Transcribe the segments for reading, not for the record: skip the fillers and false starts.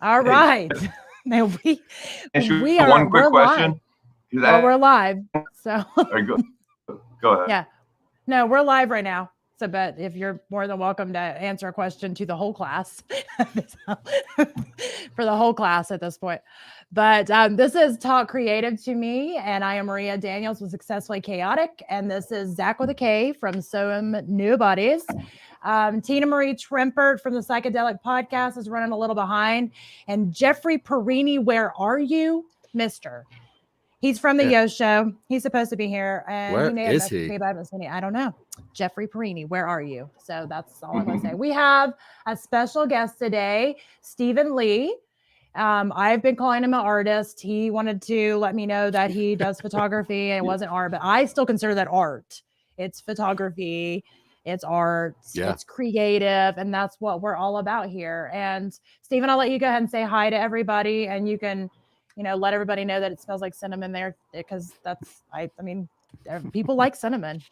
All right. Now we are one quick we're question. live. Well, we're live. So go ahead. Yeah. No, we're live right now. So, but if you're more than welcome to answer a question to the whole class for the whole class at this point. But this is Talk Creative to Me, and I am Maria Daniels with Successfully Chaotic, and this is Zach with a K from Some New Buddies. Tina Marie Trempert from the Psychedelic Podcast is running a little behind, and Jeffrey Perini, where are you, Mister? He's from the Yo Show. He's supposed to be here, and Where he may have is he? me, but I haven't seen it. I don't know. Jeffrey Perini, where are you? So that's all I'm going to say. We have a special guest today, Stephen Lee. I've been calling him an artist. He wanted to let me know that he does photography and it wasn't art, but I still consider that art. It's photography. It's art. Yeah. It's creative. And that's what we're all about here. And Stephen, I'll let you go ahead and say hi to everybody, and you can, let everybody know that it smells like cinnamon there, because I mean, people like cinnamon.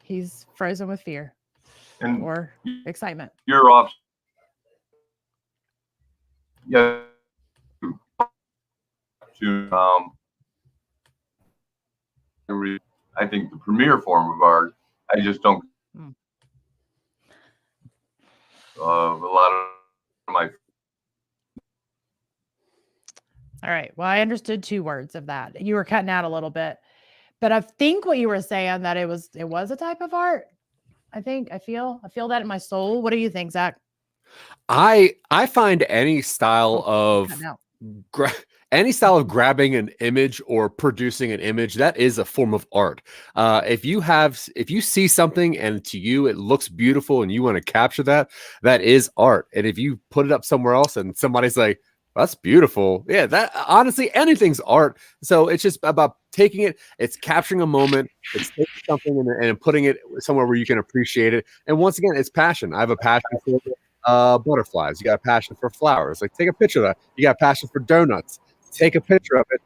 He's frozen with fear or excitement. You're off. Yeah. I think the premier form of art. I just don't. A lot of my. All right. Well, I understood 2 words of that. You were cutting out a little bit, but I think what you were saying that it was a type of art. I feel that in my soul. What do you think, Zach? I find any style of grabbing an image or producing an image, that is a form of art. If you see something and to you it looks beautiful and you want to capture that is art. And if you put it up somewhere else and somebody's like, that's beautiful. Yeah, that honestly, anything's art. So it's just about taking it. It's capturing a moment. It's taking something and putting it somewhere where you can appreciate it. And once again, it's passion. I have a passion for butterflies. You got a passion for flowers. Like, take a picture of that. You got a passion for donuts. Take a picture of it.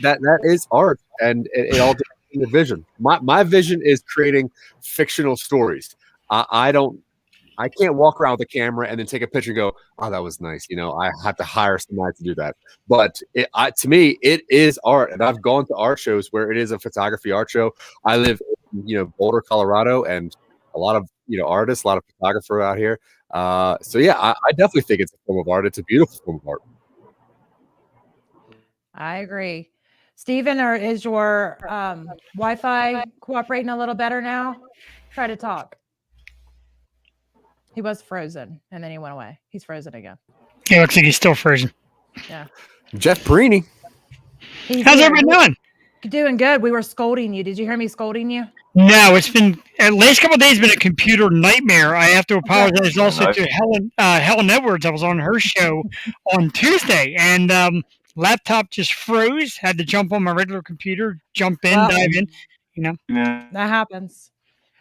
That is art, and it all depends on your vision. My vision is creating fictional stories. I can't walk around with a camera and then take a picture and go, oh, that was nice. I have to hire somebody to do that. But to me, it is art. And I've gone to art shows where it is a photography art show. I live in, Boulder, Colorado, and a lot of, artists, a lot of photographers out here. So yeah, I definitely think it's a form of art. It's a beautiful form of art. I agree. Stephen, is your Wi-Fi cooperating a little better now? Try to talk. He was frozen, and then he went away. He's frozen again. He looks like he's still frozen. Yeah. Jeff Perini. How's everyone doing? Doing good. We were scolding you. Did you hear me scolding you? No, it's been the last couple of days been a computer nightmare. I have to apologize also to Helen Edwards. I was on her show on Tuesday, and laptop just froze. Had to jump on my regular computer, dive in. That happens.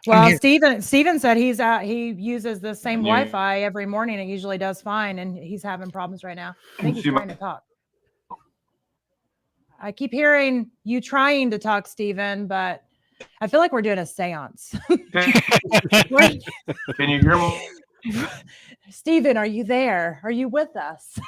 Well, Stephen said he uses the same Wi-Fi every morning. It usually does fine, and he's having problems right now. I think he's trying to talk. I keep hearing you trying to talk, Stephen, but I feel like we're doing a seance. Can you hear me? Stephen, are you there? Are you with us?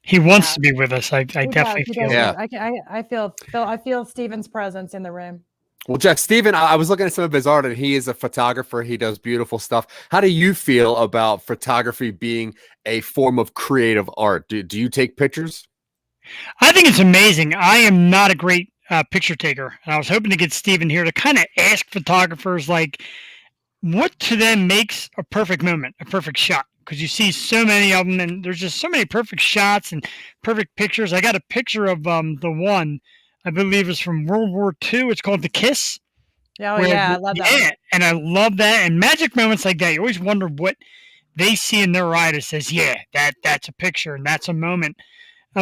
He wants to be with us. I definitely feel. Yeah. I feel Stephen's presence in the room. Well, Jack, Stephen, I was looking at some of his art, and he is a photographer. He does beautiful stuff. How do you feel about photography being a form of creative art? Do you take pictures? I think it's amazing. I am not a great picture taker, and I was hoping to get Stephen here to kind of ask photographers, like, what to them makes a perfect moment, a perfect shot. Because you see so many of them, and there's just so many perfect shots and perfect pictures. I got a picture of the one, I believe is from World War II. It's called The Kiss. Oh, yeah, I love that. Yeah, and I love that. And magic moments like that, you always wonder what they see in their eye that says, yeah, that's a picture and that's a moment.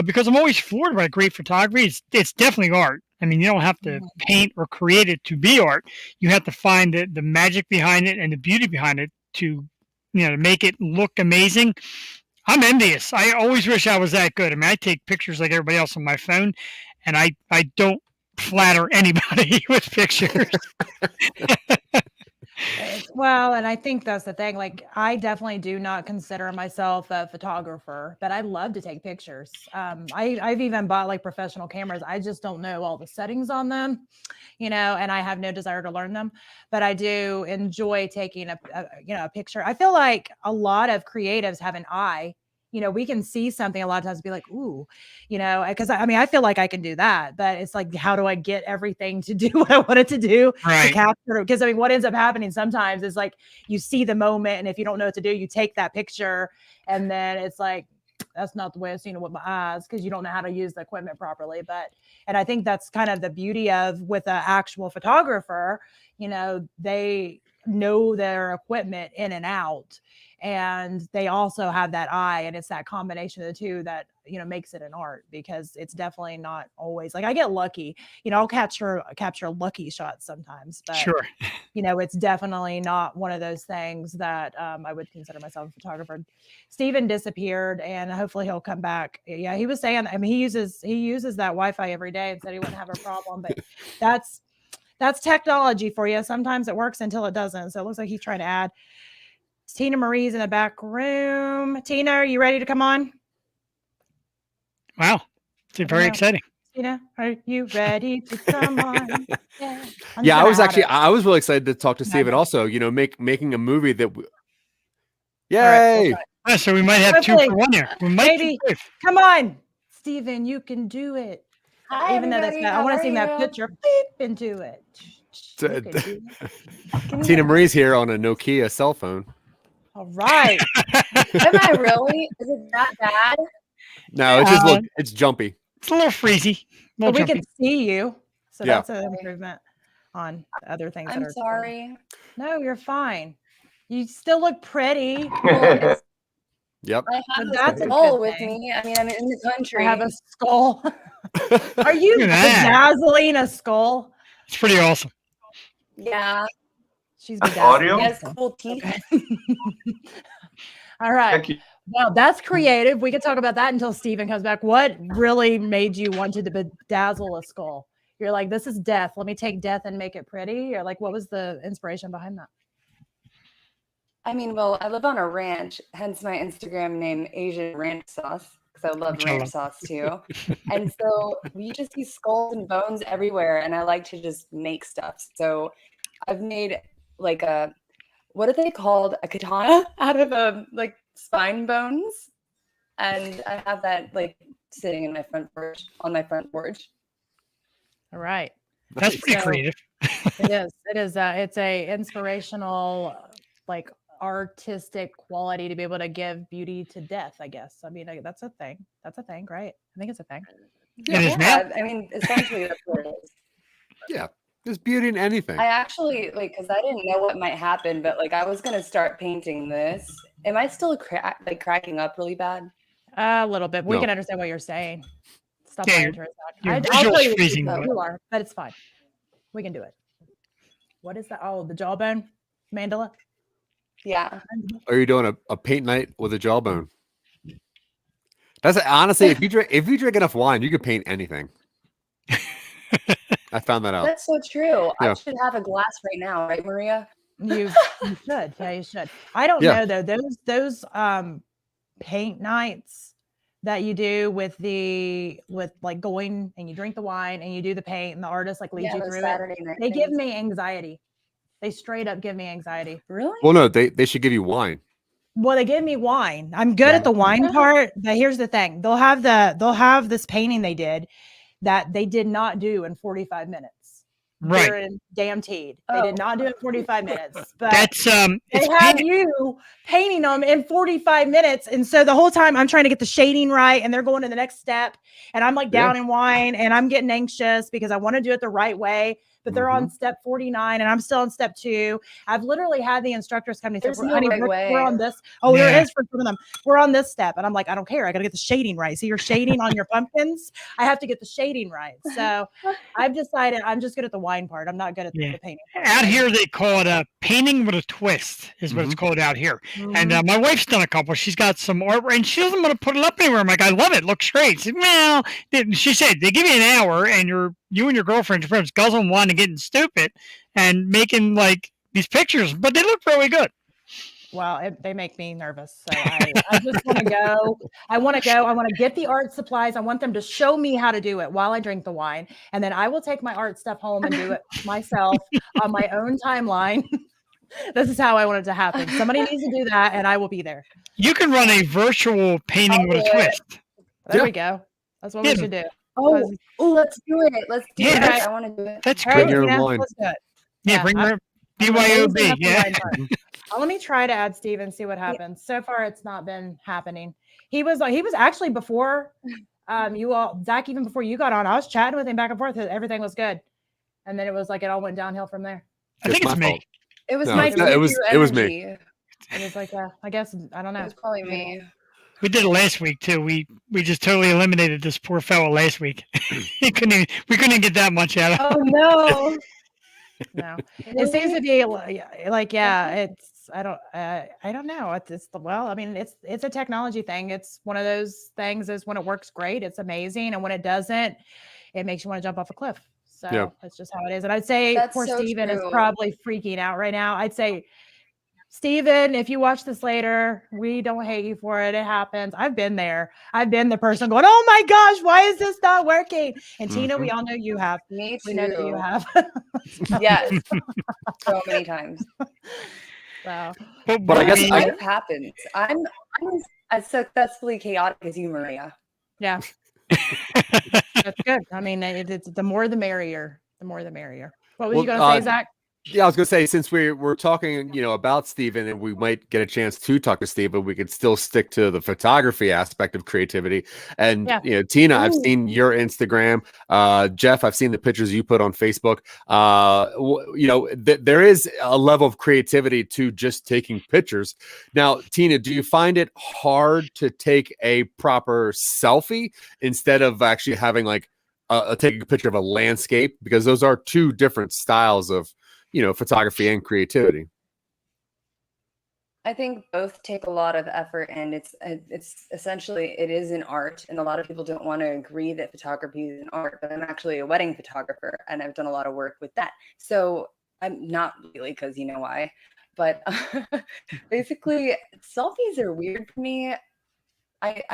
Because I'm always floored by great photography. It's definitely art. I mean, you don't have to paint or create it to be art. You have to find the magic behind it and the beauty behind it to make it look amazing. I'm envious. I always wish I was that good. I mean, I take pictures like everybody else on my phone, and I don't flatter anybody with pictures. Well, and I think that's the thing. Like, I definitely do not consider myself a photographer, but I love to take pictures. I've even bought like professional cameras. I just don't know all the settings on them, and I have no desire to learn them. But I do enjoy taking a picture. I feel like a lot of creatives have an eye. We can see something a lot of times and be like, ooh, because I feel like I can do that, but it's like, how do I get everything to do what I want it to do to Right. capture? Because what ends up happening sometimes is like you see the moment, and if you don't know what to do, you take that picture, and then it's like, that's not the way I've seen it with my eyes, because you don't know how to use the equipment properly. And I think that's kind of the beauty of with an actual photographer, they know their equipment in and out, and they also have that eye, and it's that combination of the two that makes it an art, because it's definitely not always like I get lucky. I'll capture lucky shots sometimes, but Sure. it's definitely not one of those things that I would consider myself a photographer. Steven disappeared, and hopefully he'll come back. Yeah, he was saying, he uses that Wi-Fi every day, and said he wouldn't have a problem, but that's technology for you. Sometimes it works until it doesn't. So it looks like he's trying to add. Tina Marie's in the back room. Tina, are you ready to come on? Wow. It's very exciting. Tina, are you ready to come on? Yeah, I was really excited to talk to Steven also, making a movie that Yay! Right, so we might have Hopefully. 2 for 1 here. We might Maybe. Come on, Steven, you can do it. Hi, Even though that's everybody. not, I How want to are see that you? picture. Beep into it. You can do it. Tina Marie's here on a Nokia cell phone. All right. Am I really? Is it that bad? No, it's just it's jumpy. It's a little freezy. But we can see you. So Yeah. that's an improvement on the other things. I'm sorry. No, you're fine. You still look pretty. Well, Yep. I have That's a a skull good with thing. me. I mean, I'm in the I country. have a skull. Are you Look at that. bedazzling a skull? It's pretty awesome. Yeah. She's Audio? bedazzling. Yes, cool teeth. All right. Thank you. Well, that's creative. We could talk about that until Steven comes back. What really made you want to bedazzle a skull? You're like, this is death. Let me take death and make it pretty. Or like, what was the inspiration behind that? I mean, well, I live on a ranch, hence my Instagram name, Asian Ranch Sauce, because I love Which I ranch love. sauce too. And so we just see skulls and bones everywhere, and I like to just make stuff. So I've made like what are they called? A katana out of like spine bones, and I have that like sitting in my front porch on my front porch. All right. That's pretty So- creative. It is. It's a inspirational, like artistic quality to be able to give beauty to death, I guess. I mean, that's a thing. That's a thing, right? I think it's a thing. It is now. I mean, essentially that's what it is. Yeah. There's beauty in anything. I actually because I didn't know what might happen, but like I was gonna start painting this. Am I still cracking up really bad? A little bit. We No. can understand what you're saying. Stop Yeah, trying your- to turn us your back. I'll tell visual's you what freezing, you are, but it's fine. We can do it. What is that? Oh, the jawbone mandala. Yeah. Are you doing a paint night with a jawbone? That's honestly, if you drink enough wine, you could paint anything. I found that out. That's so true. Yeah. I should have a glass right now, right, Maria? You should. Yeah, you should. I don't Yeah. know though. Those paint nights that you do with like going and you drink the wine and you do the paint and the artist like leads you those through Saturday it. night They give things. me anxiety. They straight up give me anxiety. Really? Well, no, they should give you wine. Well, they give me wine. I'm good at the wine part, but here's the thing. They'll have this painting they did that they did not do in 45 minutes. Right. They're in damn teed. They Oh. did not do it in 45 minutes. But That's they it's have paint- you painting them in 45 minutes. And so the whole time I'm trying to get the shading right and they're going to the next step. And I'm like down in wine and I'm getting anxious because I want to do it the right way. But they're on step 49 and I'm still on step 2. I've literally had the instructors come to me and say, There's no honey, right way. we're on this. Oh, Yeah. there is for some of them. We're on this step. And I'm like, I don't care. I got to get the shading right. So you're shading on your pumpkins. I have to get the shading right. So I've decided I'm just good at the wine part. I'm not good at Yeah. the painting part. out here they call it painting with a twist is what it's called out here. And my wife's done a couple. She's got some art and she doesn't want to put it up anywhere. I'm like, I love it. Looks great. She said, well, she said they give you an hour and you and your girlfriend, your friends guzzling wine and getting stupid and making like these pictures, but they look really good. Well, they make me nervous. So I just want to go. I want to go. I want to get the art supplies. I want them to show me how to do it while I drink the wine. And then I will take my art stuff home and do it myself on my own timeline. This is how I want it to happen. Somebody needs to do that, and I will be there. You can run a virtual painting with a twist. There we go. That's what we should do. Oh, let's do it. Let's do it. Yeah. I want to do it. That's All great. right, your Tina, wine. let's do it. Yeah, bring your I'm BYOB. amazing at the Yeah. wine part. Let me try to add Steve and see what happens. So far, it's not been happening. He was actually before you all, Zach, even before you got on, I was chatting with him back and forth. Everything was good. And then it was like, it all went downhill from there. I think it's my me. fault. It was No, my it was me. energy. It was like, I guess, I don't It know. was probably me. We did it last week too. We just totally eliminated this poor fellow last week. we couldn't even get that much out of him. Oh no. No, it seems to be like, yeah, it's, I don't know. I mean, it's a technology thing. It's one of those things is when it works great, it's amazing. And when it doesn't, it makes you want to jump off a cliff. So that's just how it is. And I'd say That's poor so Steven is true. probably freaking out right now. I'd say, Steven, if you watch this later, we don't hate you for it. It happens. I've been there. I've been the person going, oh my gosh, why is this not working? And Tina, we all know you have. Me too. We know that you have. Yes. So many times. So, But I guess Life happens. I'm as successfully chaotic as you, Maria. yeah. That's good. I mean, it's the more the merrier. The more the merrier. What was you going to say, Zach? Yeah, I was gonna say, since we're talking, about Steven, and we might get a chance to talk to Steven, we could still stick to the photography aspect of creativity. And Tina, I've seen your Instagram. Jeff, I've seen the pictures you put on Facebook. There is a level of creativity to just taking pictures. Now, Tina, do you find it hard to take a proper selfie instead of actually having like taking a picture of a landscape? Because those are two different styles of photography and creativity. I think both take a lot of effort, and it's essentially, it is an art, and a lot of people don't want to agree that photography is an art, but I'm actually a wedding photographer, and I've done a lot of work with that. So I'm not really, because you know why, but basically selfies are weird for me. It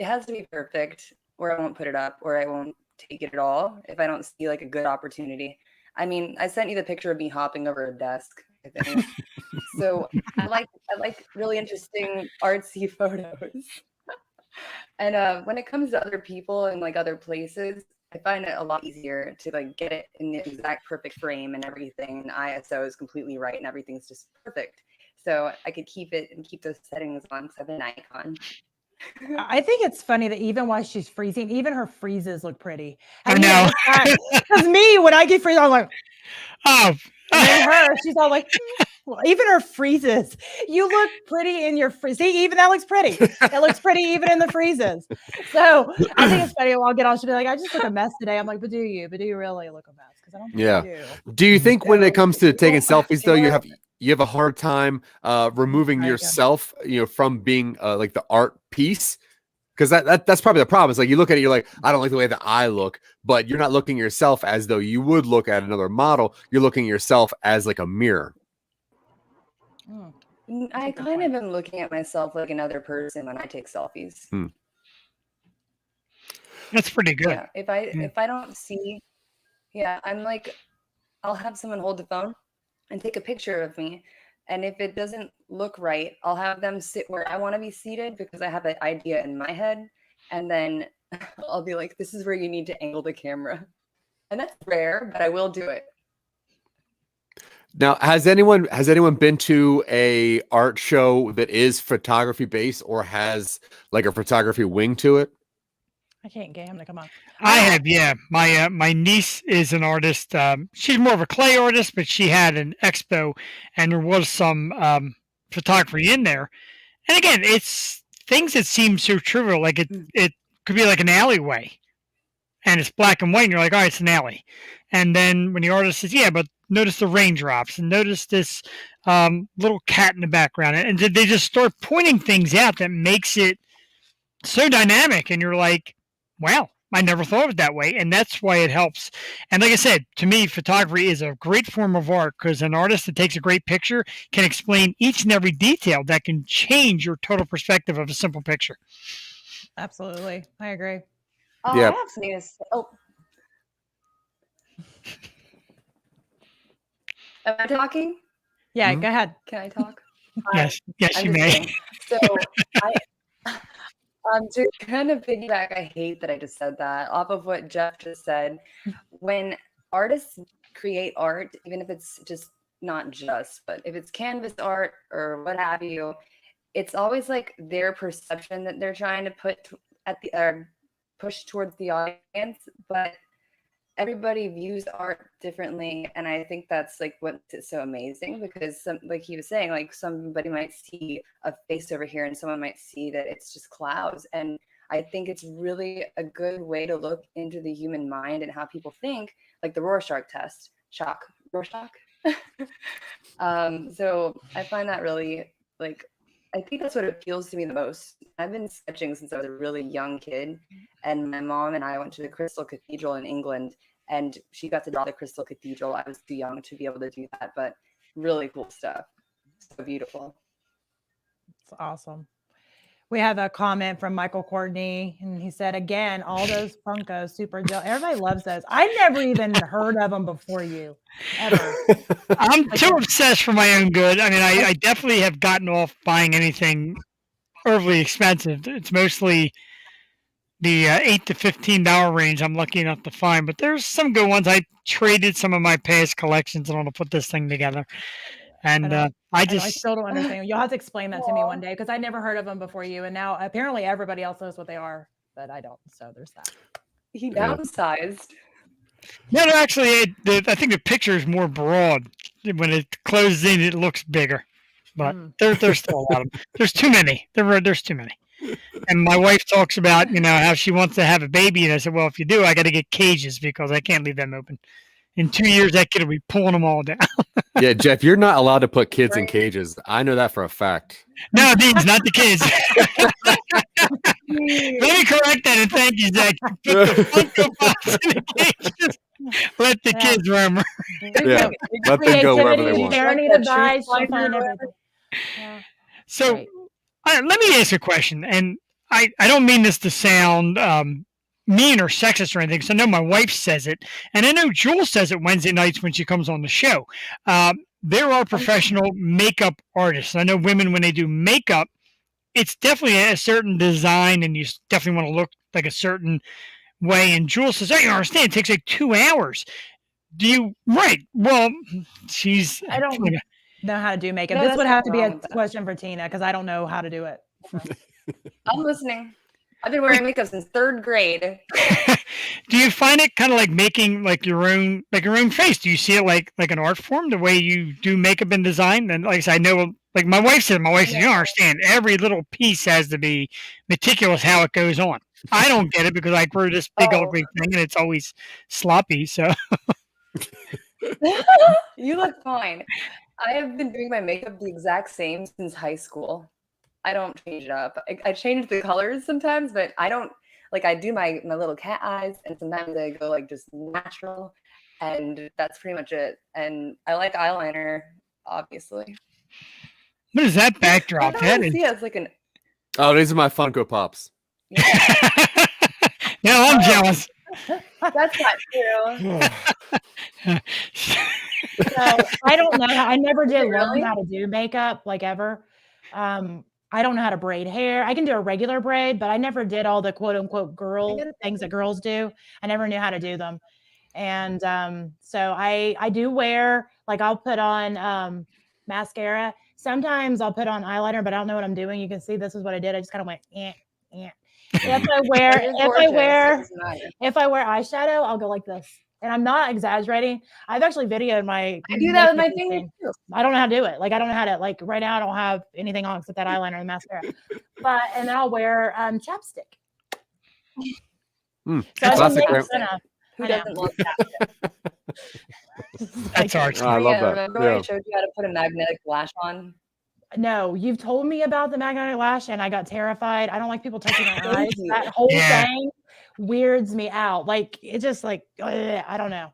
has to be perfect, or I won't put it up, or I won't take it at all if I don't see like a good opportunity. I mean, I sent you the picture of me hopping over a desk, I think. So I like really interesting artsy photos. And when it comes to other people and like other places, I find it a lot easier to like get it in the exact perfect frame and everything. And ISO is completely right and everything's just perfect. So I could keep it and keep those settings on because I have an icon. I think it's funny that even while she's freezing, even her freezes look pretty. I know. Because me, when I get freezing, I'm like, oh. And then her, she's all like, well, even her freezes. You look pretty in your freeze. See, even that looks pretty. It looks pretty even in the freezes. So I think it's funny. I'll get on. She'll be like, I just look a mess today. I'm like, but do you really look a mess? Because I don't think you do. Do you think when it comes to taking selfies, though, you have a hard time removing yourself, from being like the art piece? Because that's probably the problem. It's like you look at it, you're like, I don't like the way that I look, but you're not looking at yourself as though you would look at another model. You're looking at yourself as like a mirror. I kind of am looking at myself like another person when I take selfies. That's pretty good. Yeah. If I don't see, I'm like, I'll have someone hold the phone and take a picture of me. And if it doesn't look right, I'll have them sit where I want to be seated because I have an idea in my head. And then I'll be like, this is where you need to angle the camera. And that's rare, but I will do it. Now, has anyone been to a art show that is photography based or has like a photography wing to it? I can't get him to come on. I have, yeah. My niece is an artist. She's more of a clay artist, but she had an expo, and there was some photography in there. And again, it's things that seem so trivial, like it could be like an alleyway, and it's black and white, and you're like, all right, it's an alley. And then when the artist says, yeah, but notice the raindrops, and notice this little cat in the background, and they just start pointing things out that makes it so dynamic, and you're like, wow, I never thought of it that way, and that's why it helps. And like I said, to me, photography is a great form of art because an artist that takes a great picture can explain each and every detail that can change your total perspective of a simple picture. Absolutely. I agree. Oh, Yeah. I have something to say. Oh. Am I talking? Yeah, Mhm. go ahead. Can I talk? Yes, yes, I'm you just may. kidding. So to kind of piggyback, I hate that I just said that off of what Jeff just said. When artists create art, even if it's just not just, but if it's canvas art or what have you, it's always like their perception that they're trying to put at the push towards the audience, but everybody views art differently, and I think that's like what makes it so amazing, because some, like he was saying, like somebody might see a face over here and someone might see that it's just clouds, and I think it's really a good way to look into the human mind and how people think, like the Rorschach test. Rorschach. So I find that really, like, I think that's what appeals to me the most. I've been sketching since I was a really young kid, and my mom and I went to the Crystal Cathedral in England, and she got to draw the Crystal Cathedral. I was too young to be able to do that, but really cool stuff. So beautiful. It's awesome. We have a comment from Michael Courtney, and he said, again, all those Funkos, super gel. Everybody loves those. I never even heard of them before you, ever. I'm too obsessed for my own good. I mean, I definitely have gotten off buying anything overly expensive. It's mostly the $8 to $15 range I'm lucky enough to find, but there's some good ones. I traded some of my past collections in order to put this thing together. And I still don't understand. You'll have to explain that to me one day, because I never heard of them before you, and now apparently everybody else knows what they are, but I don't. So there's that. He downsized. No, actually, I think the picture is more broad. When it closes in, it looks bigger. But there's still a lot of them. There's too many. There's too many. And my wife talks about, how she wants to have a baby. And I said, well, if you do, I got to get cages because I can't leave them open. In 2 years, that kid will be pulling them all down. Yeah, Jeff, you're not allowed to put kids in cages. I know that for a fact. No, Dean's not the kids. Let me correct that, and thank you, Zach. Put the Funko Pops in the cages. Let the kids roam. Yeah, let them go wherever they want. Charity advice, she'll find everything. Yeah. So let me ask a question, and I don't mean this to sound mean or sexist or anything, because I know my wife says it, and I know Jules says it Wednesday nights when she comes on the show. There are professional makeup artists. I know women, when they do makeup, it's definitely a certain design, and you definitely want to look like a certain way. And Jules says, I don't understand. It takes like 2 hours. Do you? Right. Well, I don't know how to do makeup. This would have to be a question for Tina, because I don't know how to do it. So. I'm listening. I've been wearing makeup since 3rd grade. Do you find it kind of like making like your own face? Do you see it like an art form, the way you do makeup and design? And like I said, I know, like my wife said, you don't understand. Every little piece has to be meticulous how it goes on. I don't get it because I grew this big old great thing and it's always sloppy. So you look fine. I have been doing my makeup the exact same since high school. I don't change it up. I change the colors sometimes, but I don't, like, I do my little cat eyes, and sometimes I go like just natural, and that's pretty much it. And I like eyeliner, obviously. What is that backdrop? It's like an. Oh, these are my Funko Pops. Yeah. No, I'm jealous. That's not true. So I don't know. I never did learn how to do makeup, like, ever. I don't know how to braid hair. I can do a regular braid, but I never did all the quote unquote girl things that girls do. I never knew how to do them. And so I do wear, like, I'll put on mascara. Sometimes I'll put on eyeliner, but I don't know what I'm doing. You can see this is what I did. I just kind of went, If I wear eyeshadow, I'll go like this. And I'm not exaggerating. I've actually videoed my. I do that with my fingers too. I don't know how to do it. Like, I don't know how to, like, right now I don't have anything on except that eyeliner and mascara. And then I'll wear chapstick. Who doesn't love chapstick? That's art. I love that. Remember when I showed you how to put a magnetic lash on? No, you've told me about the magnetic lash, and I got terrified. I don't like people touching my eyes. That whole thing weirds me out. Like it just like I don't know.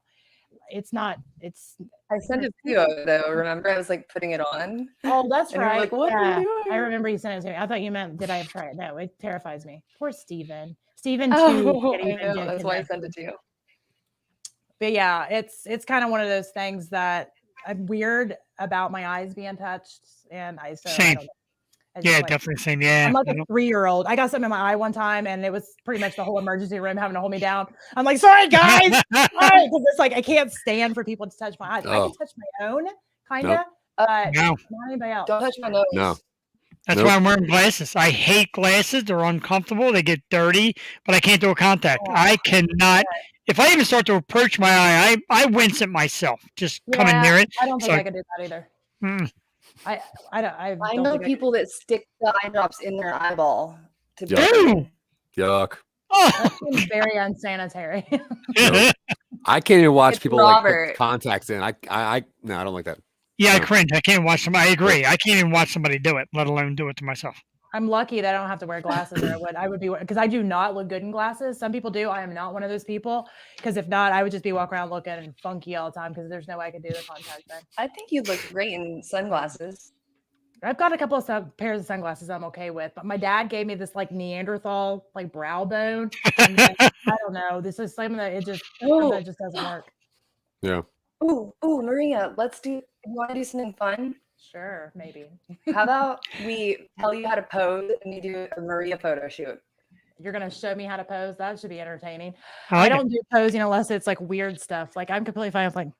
It's not. It's. I sent it to you though. Remember, I was like putting it on. Oh, that's And you were right. like, "What are you I doing?" remember you sent it to me. I thought you meant did I have tried it? No, it terrifies me. Poor Steven. Steven too. Oh, can't I even know. get That's why I connected. sent it to you. But yeah, it's kind of one of those things that I'm weird about my eyes being touched, and I Same. don't know. It's Yeah, just like, definitely same. Yeah. I'm like I a don't- 3-year-old. I got something in my eye one time, and it was pretty much the whole emergency room having to hold me down. I'm like, sorry guys, because it's like I can't stand for people to touch my eyes. I Oh. can touch my own, kind Nope. of, but No. not anybody else. Don't touch my nose. No. That's Nope. why I'm wearing glasses. I hate glasses. They're uncomfortable. They get dirty, but I can't do a contact. Oh, I cannot. If I even start to approach my eye, I wince at myself just coming near it. I don't think So- I could do that either. Mm. I I don't know think people that stick the eye drops in their eyeball to Yeah. Ew. Yuck. Oh. that seems very unsanitary. No. I can't even watch It's people like Robert. put contacts in. No, I don't like that. Yeah, I No. cringe. I can't watch somebody. I agree. I can't even watch somebody do it, let alone do it to myself. I'm lucky that I don't have to wear glasses, or I would be, because I do not look good in glasses. Some people do. I am not one of those people, because if not, I would just be walking around looking funky all the time, because there's no way I could do the contact thing. I think you'd look great in sunglasses. I've got a couple of pairs of sunglasses I'm okay with, but my dad gave me this like Neanderthal like brow bone. And then, I don't know. This is something that it just doesn't work. Yeah. Ooh, Maria, you want to do something fun? Sure, maybe. How about we tell you how to pose and you do a Maria photo shoot? You're gonna show me how to pose. That should be entertaining. I I like don't do posing unless it's like weird stuff. Like I'm completely fine with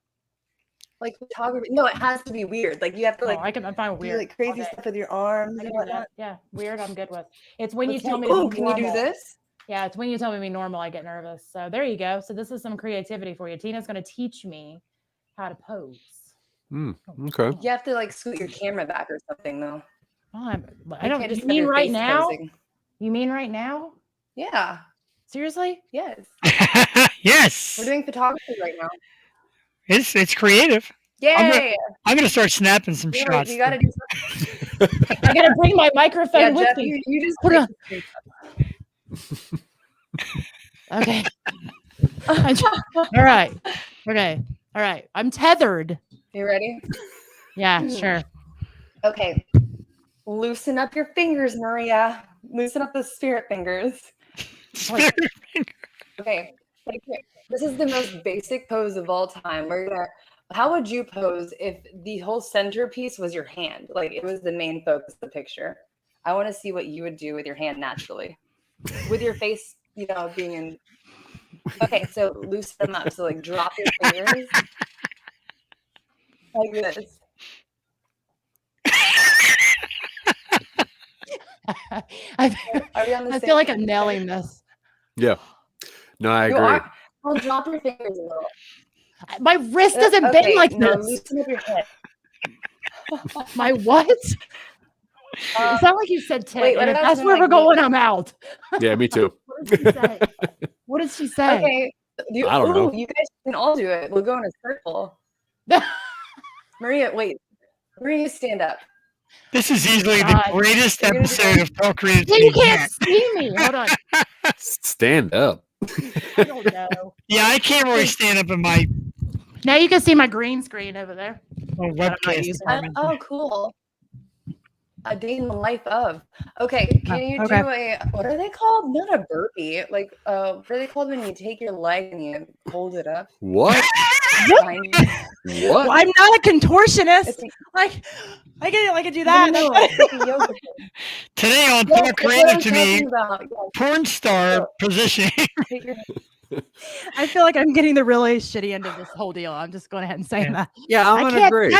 Like photography? No, it has to be weird. Like you have to I'm fine with do weird. like crazy all day. stuff with your arms I and can do that. whatnot. Yeah, weird. I'm good with. It's when you Let's tell do- me. To Ooh, be can you do normal. this? Yeah, it's when you tell me to be normal, I get nervous. So there you go. So this is some creativity for you. Tina's going to teach me how to pose. Okay. You have to like scoot your camera back or something though. Oh, I You don't. can't just You have mean your right face now? posing. You mean right now? Yeah. Seriously? Yes. Yes. We're doing photography right now. It's creative. Yay! I'm gonna start snapping some You shots. gotta do something. I got to bring my microphone Yeah, with Jeff, me. you just Hold take on. the Okay. All right. Okay. All right. I'm tethered. You ready? Yeah, sure. Okay. Loosen up your fingers, Maria. Loosen up the spirit fingers. Spirit finger. Okay. This is the most basic pose of all time. How would you pose if the whole centerpiece was your hand? Like it was the main focus of the picture. I want to see what you would do with your hand naturally. With your face, being in. Okay, so loosen them up. So like drop your fingers. Like this. Are we on the I same feel like I'm page? nailing this. Yeah. No, I You agree. are. Well, drop your fingers a little. My wrist doesn't bend Okay, like now this. loosen up your head. My what? It sounded like you said 10. wait, what And if about that's something where we're like going, I'm out. Yeah, me too. What did she say? What did she say? Okay. I don't know. You guys can all do it. We'll go in a circle. Maria, wait. Maria, stand up. This is easily God. the greatest You're gonna do episode of Talk Creative. Yeah, you Team can't yet. see me. Hold on. Stand up. I don't know. Yeah, I can't really stand up in my Now you can see my green screen over there. webcast using department. Oh, cool. A day in the life of. Okay, can you do what are they called? Not a burpee. Like, what are they called when you take your leg and you hold it up? What? behind you? What? Well, I'm not a contortionist. It's like, Like I can do that. no, it's like a yoga thing. Today on Yes, Talk that's what Creative I'm to me, talking about. Yes, porn star So- positioning. take your- I feel like I'm getting the really shitty end of this whole deal. I'm just going ahead and saying Yeah. that. Yeah, I'm I gonna can't- agree.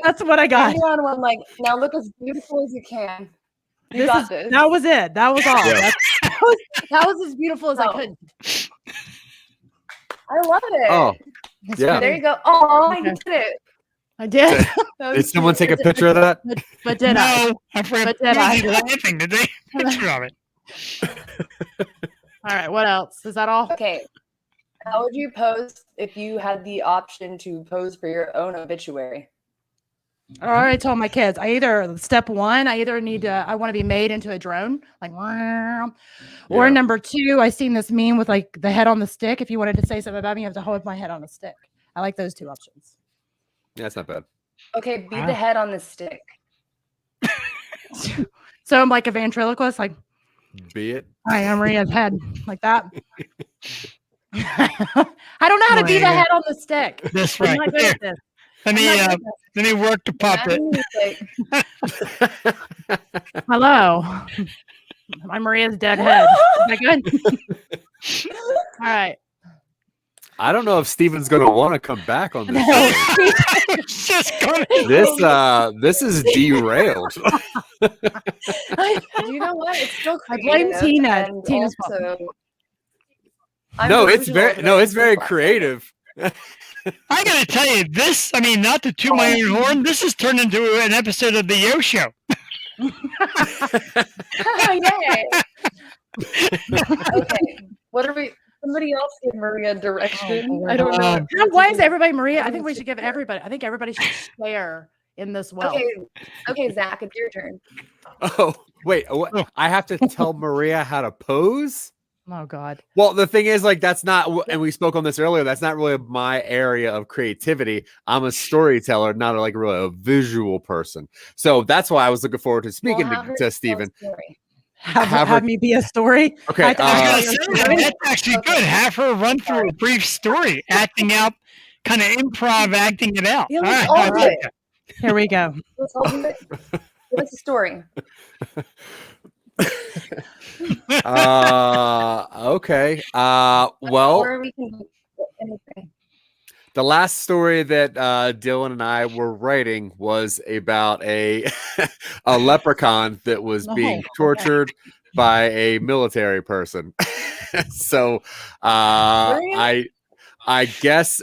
That's what I got. Turn around one leg. Now look as beautiful as you can. You got this. That was it. That was all. Yeah. That was as beautiful as I Oh. could. I love it. Oh, yeah. There you go. Oh, I Okay. did it. I did. That Did was someone cute. take a picture of that? But did I? No, I'm afraid But did I? laughing. Did they? Picture of it. All right. What else? Is that all? Okay. How would you pose if you had the option to pose for your own obituary? I already told my kids, step one, I want to be made into a drone, like, or Yeah. number two, I seen this meme with like the head on the stick. If you wanted to say something about me, you have to hold my head on a stick. I like those two options. Yeah, that's not bad. Okay, be the head on the stick. So I'm like a ventriloquist, like, Be it. I am Maria's head, like that. I don't know how to be the head on the stick. That's I'm right. not good at this. Let me work the puppet. Hello. I'm Maria's dead head. Is that good? All right. I don't know if Steven's going to want to come back on this. It's just gonna- This is derailed. Do you know what? It's still I blame creative, Tina. and Tina's also, It's very creative. I gotta tell you, this, I mean, not to toot my own horn, this has turned into an episode of the Yo Show. Yay. Okay, what are we? Somebody else give Maria direction. I don't know. Why is everybody Maria? I think we should give everybody. I think everybody should share in this wealth. Okay, Zach, it's your turn. Oh, wait. I have to tell Maria how to pose? Oh, God. Well, the thing is, like, that's not, and we spoke on this earlier, that's not really my area of creativity. I'm a storyteller, not like really a visual person. So that's why I was looking forward to speaking to Steven. Have me be a story. Okay. That's actually good. Have her run through a brief story, acting out, kind of improv, acting it out. Yeah, all right. Here we go. Let's all do it. What's the story? Okay. Well, or we can do anything. The last story that Dylan and I were writing was about a leprechaun that was being tortured by a military person. So I guess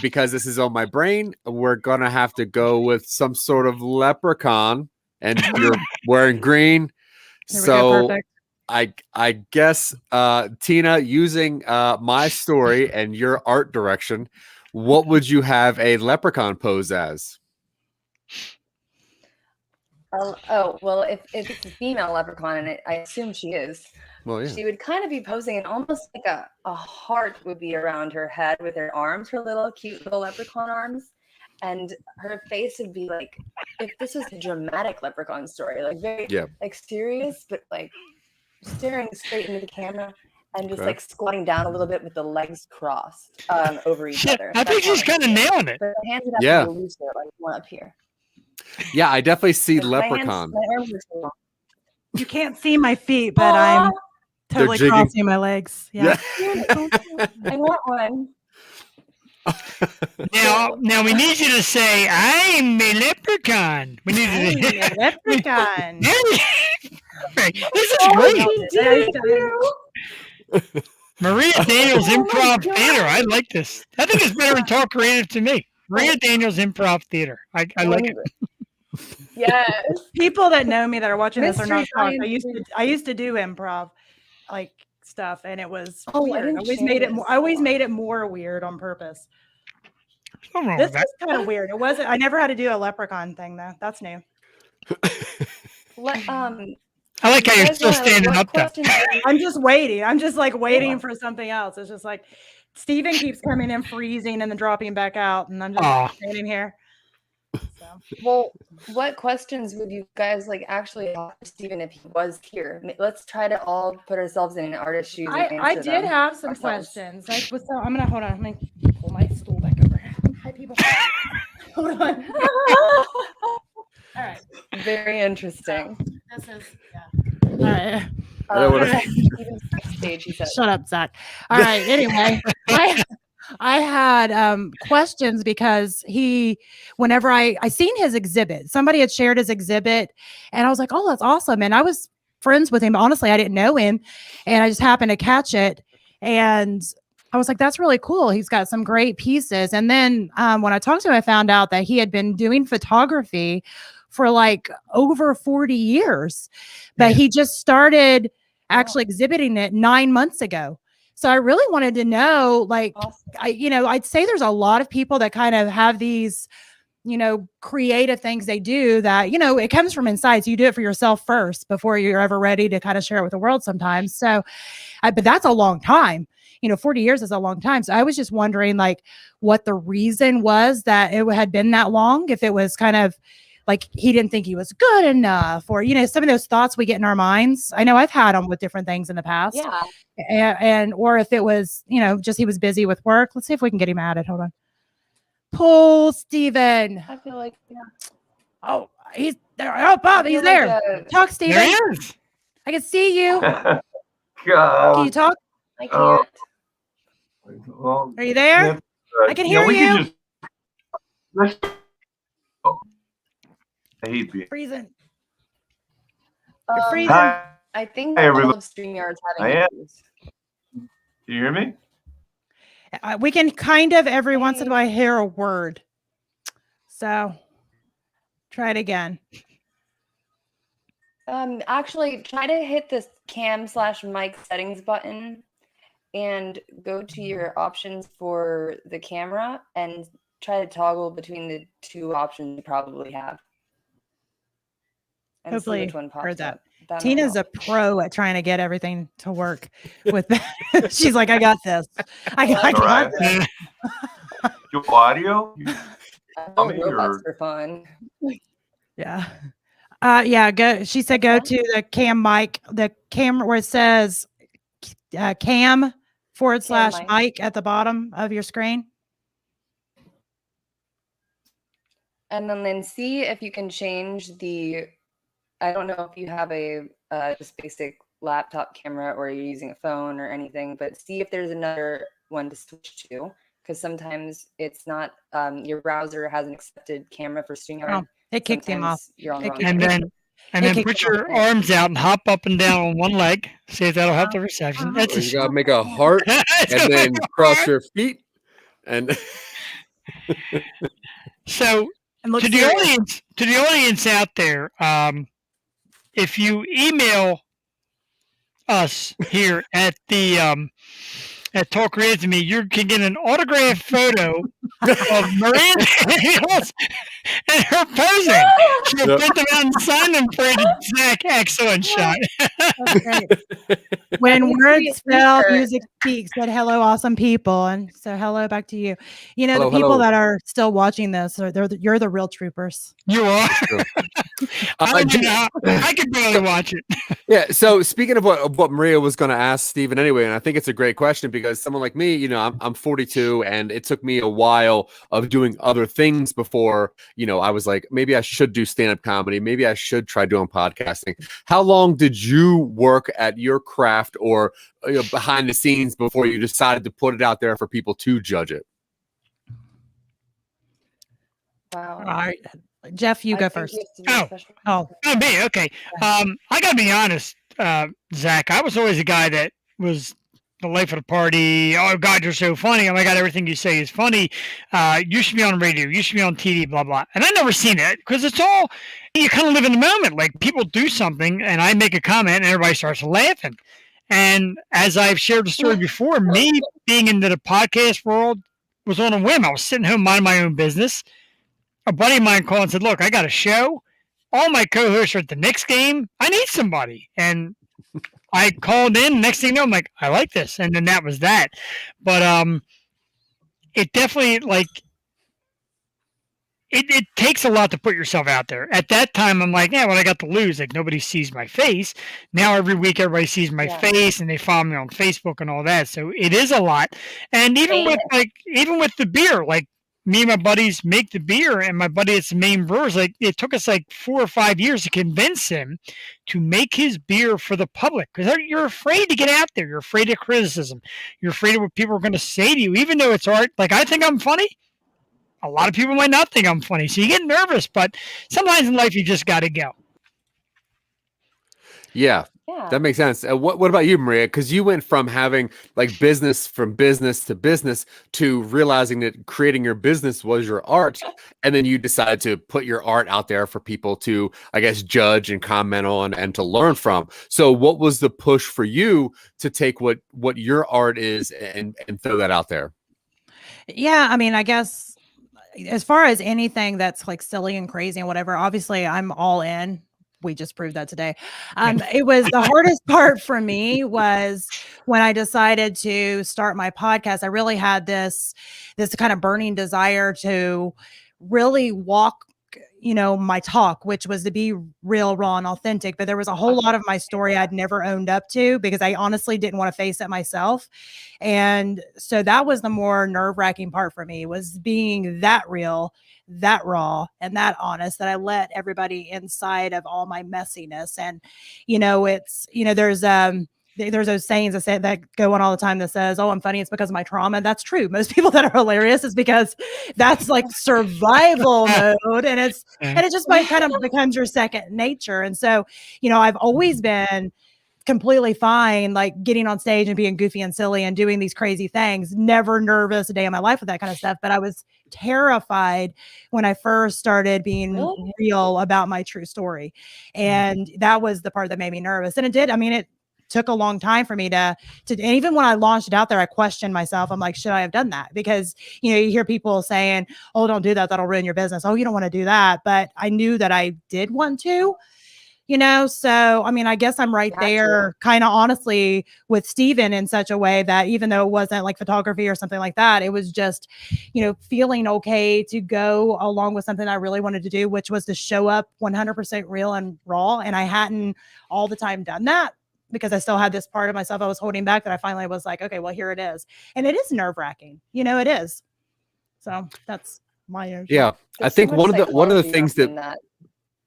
because this is on my brain, we're gonna have to go with some sort of leprechaun, and you're wearing green. So I guess Tina, using my story and your art direction, what would you have a leprechaun pose as? Well, if it's a female leprechaun, and I assume she is, well, yeah, she would kind of be posing, and almost like a heart would be around her head with her arms, her little cute little leprechaun arms, and her face would be like, if this was a dramatic leprechaun story, like very like serious, but like staring straight into the camera and just like squatting down a little bit with the legs crossed over each other. I think she's kind of nailing it. But the hands would have to be looser, like one up here. Yeah, I definitely see But leprechaun. my arms are so long. You can't see my feet, but I'm totally crossing my legs. Yeah. I want one. Now we need you to say, "I'm a leprechaun." We need you to I'm a leprechaun. This is great. Maria Daniels Improv Theater. I like this. I think it's better than Talk Creative to me. Maria Daniels Improv Theater. I like it. Yes. People that know me that are watching this are Mystery not shocked. science. I used to do improv, like stuff, and it was I weird. didn't I always made it more weird on purpose. Nothing wrong This with that. is kind of weird. It wasn't. I never had to do a leprechaun thing though. That's new. I like how you're still standing up there. I'm just waiting. I'm just like waiting for something else. It's just like Steven keeps coming in freezing and then dropping back out, and I'm just standing here. So. Well, what questions would you guys like actually ask Steven if he was here? Let's try to all put ourselves in an artist's shoes. I did have some questions. I'm gonna hold on. I'm gonna pull my stool back over. Hi, people. Hold on. All right. Very interesting. This is all right. Steven's backstage, he said. Shut up, Zach. All right. Anyway, I had questions because whenever I seen his exhibit, somebody had shared his exhibit, and I was like, oh, that's awesome. And I was friends with him. Honestly, I didn't know him, and I just happened to catch it. And I was like, that's really cool. He's got some great pieces. And then when I talked to him, I found out that he had been doing photography for like over 40 years, but he just started actually exhibiting it 9 months ago. So I really wanted to know, like, awesome. I'd say there's a lot of people that kind of have these creative things they do that, it comes from inside. So you do it for yourself first before you're ever ready to kind of share it with the world sometimes. So, but that's a long time. 40 years is a long time. So I was just wondering like what the reason was that it had been that long. If it was kind of like he didn't think he was good enough, or, some of those thoughts we get in our minds. I know I've had them with different things in the past. Yeah. Or if it was, just he was busy with work. Let's see if we can get him added. Hold on. Pull Steven. I feel like, Oh, he's there. Oh, Bob, he's there. Talk, Steven. There he is. I can see you. God. Can you talk? I can't. Well, Are you there? I can hear we you. can just, I hate being. Freezing. You're freezing. Hi, I think Hi, all everybody. of StreamYard's I having am. issues. Can you hear me? We can kind of every once in a while hear a word. So try it again. Actually, try to hit this cam/mic settings button and go to your options for the camera and try to toggle between the two options you probably have. And Hopefully see which one pops heard that. up. That might Tina's help. a pro at trying to get everything to work with that. She's like, I got this. I got Alright. this. Your audio? I Tell build me, robots or- for fun. Yeah. Go. She said, go to the cam mic, the camera where it says cam / mic at the bottom of your screen. And then see if you can change the, I don't know if you have a just basic laptop camera or you're using a phone or anything, but see if there's another one to switch to, because sometimes it's not, your browser hasn't accepted camera for StreamYard. Oh, it kicked him off. Sometimes you're on the It wrong kicked And page. then kicked put him your off. arms out and hop up and down on one leg. See if that'll help the reception. That's You gotta make a heart and then cross your feet. And So And look to the serious. audience out there, if you email us here at the at Talk Creative to Me, you can get an autographed photo of Miranda Daniels and her posing. She'll Yep. print them out and sign them for you. Zach, excellent shot. That's great. When Needs to be words a fail, t-shirt. music speaks. Said hello, awesome people. And so hello back to you. Hello, the people hello. that are still watching this, you're the real troopers. You are. I don't Jen- know. I could barely watch it. Yeah. So speaking of what Maria was going to ask Stephen anyway, and I think it's a great question because someone like me, I'm 42, and it took me a while of doing other things before, I was like, maybe I should do stand-up comedy. Maybe I should try doing podcasting. How long did you work at your craft or behind the scenes before you decided to put it out there for people to judge it? Wow. All right. Jeff, you I go think first. you have to do a Oh. special- Oh, Oh, me. Okay. I gotta be honest, Zach. I was always a guy that was the life of the party. Oh God, you're so funny. Oh my God, everything you say is funny. You should be on radio. You should be on TV. Blah blah. And I never seen it because it's all you kind of live in the moment. Like people do something, and I make a comment, and everybody starts laughing. And as I've shared the story before, me being into the podcast world was on a whim. I was sitting home minding my own business. A buddy of mine called and said, "Look, I got a show. All my co-hosts are at the Knicks game. I need somebody." And I called in. Next thing you know, I'm like, I like this. And then that was that. But it definitely it takes a lot to put yourself out there. At that time, I'm like, yeah, what I got to lose? Like nobody sees my face. Now every week everybody sees my face and they follow me on Facebook and all that. So it is a lot. And even with the beer, like me and my buddies make the beer, and my buddy that's the main brewer, like it took us like 4 or 5 years to convince him to make his beer for the public, because you're afraid to get out there. You're afraid of criticism. You're afraid of what people are going to say to you, even though it's art. Like I think I'm funny. A lot of people might not think I'm funny, so you get nervous. But sometimes in life, you just got to go. Yeah. Yeah. That makes sense. What about you, Maria? Because you went from having like business to business to realizing that creating your business was your art. And then you decided to put your art out there for people to, I guess, judge and comment on and to learn from. So what was the push for you to take what your art is and throw that out there? yeah. I mean, I guess as far as anything that's like silly and crazy and whatever, obviously I'm all in. We just proved that today. It was the hardest part for me was when I decided to start my podcast. I really had this kind of burning desire to really walk, my talk, which was to be real, raw, and authentic. But there was a whole lot of my story I'd never owned up to because I honestly didn't want to face it myself. And so that was the more nerve-wracking part for me, was being that real, that raw, and that honest, that I let everybody inside of all my messiness. And, there's those sayings that go on all the time that says, "Oh, I'm funny, it's because of my trauma." That's true. Most people that are hilarious is because that's like survival mode, and it just kind of becomes your second nature. And so, I've always been completely fine, like getting on stage and being goofy and silly and doing these crazy things, never nervous a day in my life with that kind of stuff. But I was terrified when I first started being real about my true story. And that was the part that made me nervous. And it took a long time for me to, and even when I launched it out there, I questioned myself. I'm like, should I have done that? Because, you hear people saying, "Oh, don't do that. That'll ruin your business. Oh, you don't want to do that." But I knew that I did want to, so, I guess I'm right there kind of honestly with Steven in such a way that even though it wasn't like photography or something like that, it was just, feeling okay to go along with something I really wanted to do, which was to show up 100% real and raw. And I hadn't all the time done that because I still had this part of myself I was holding back that I finally was like, okay, well, here it is. And it is nerve-wracking, it is. So that's my answer. Yeah. I think one of the things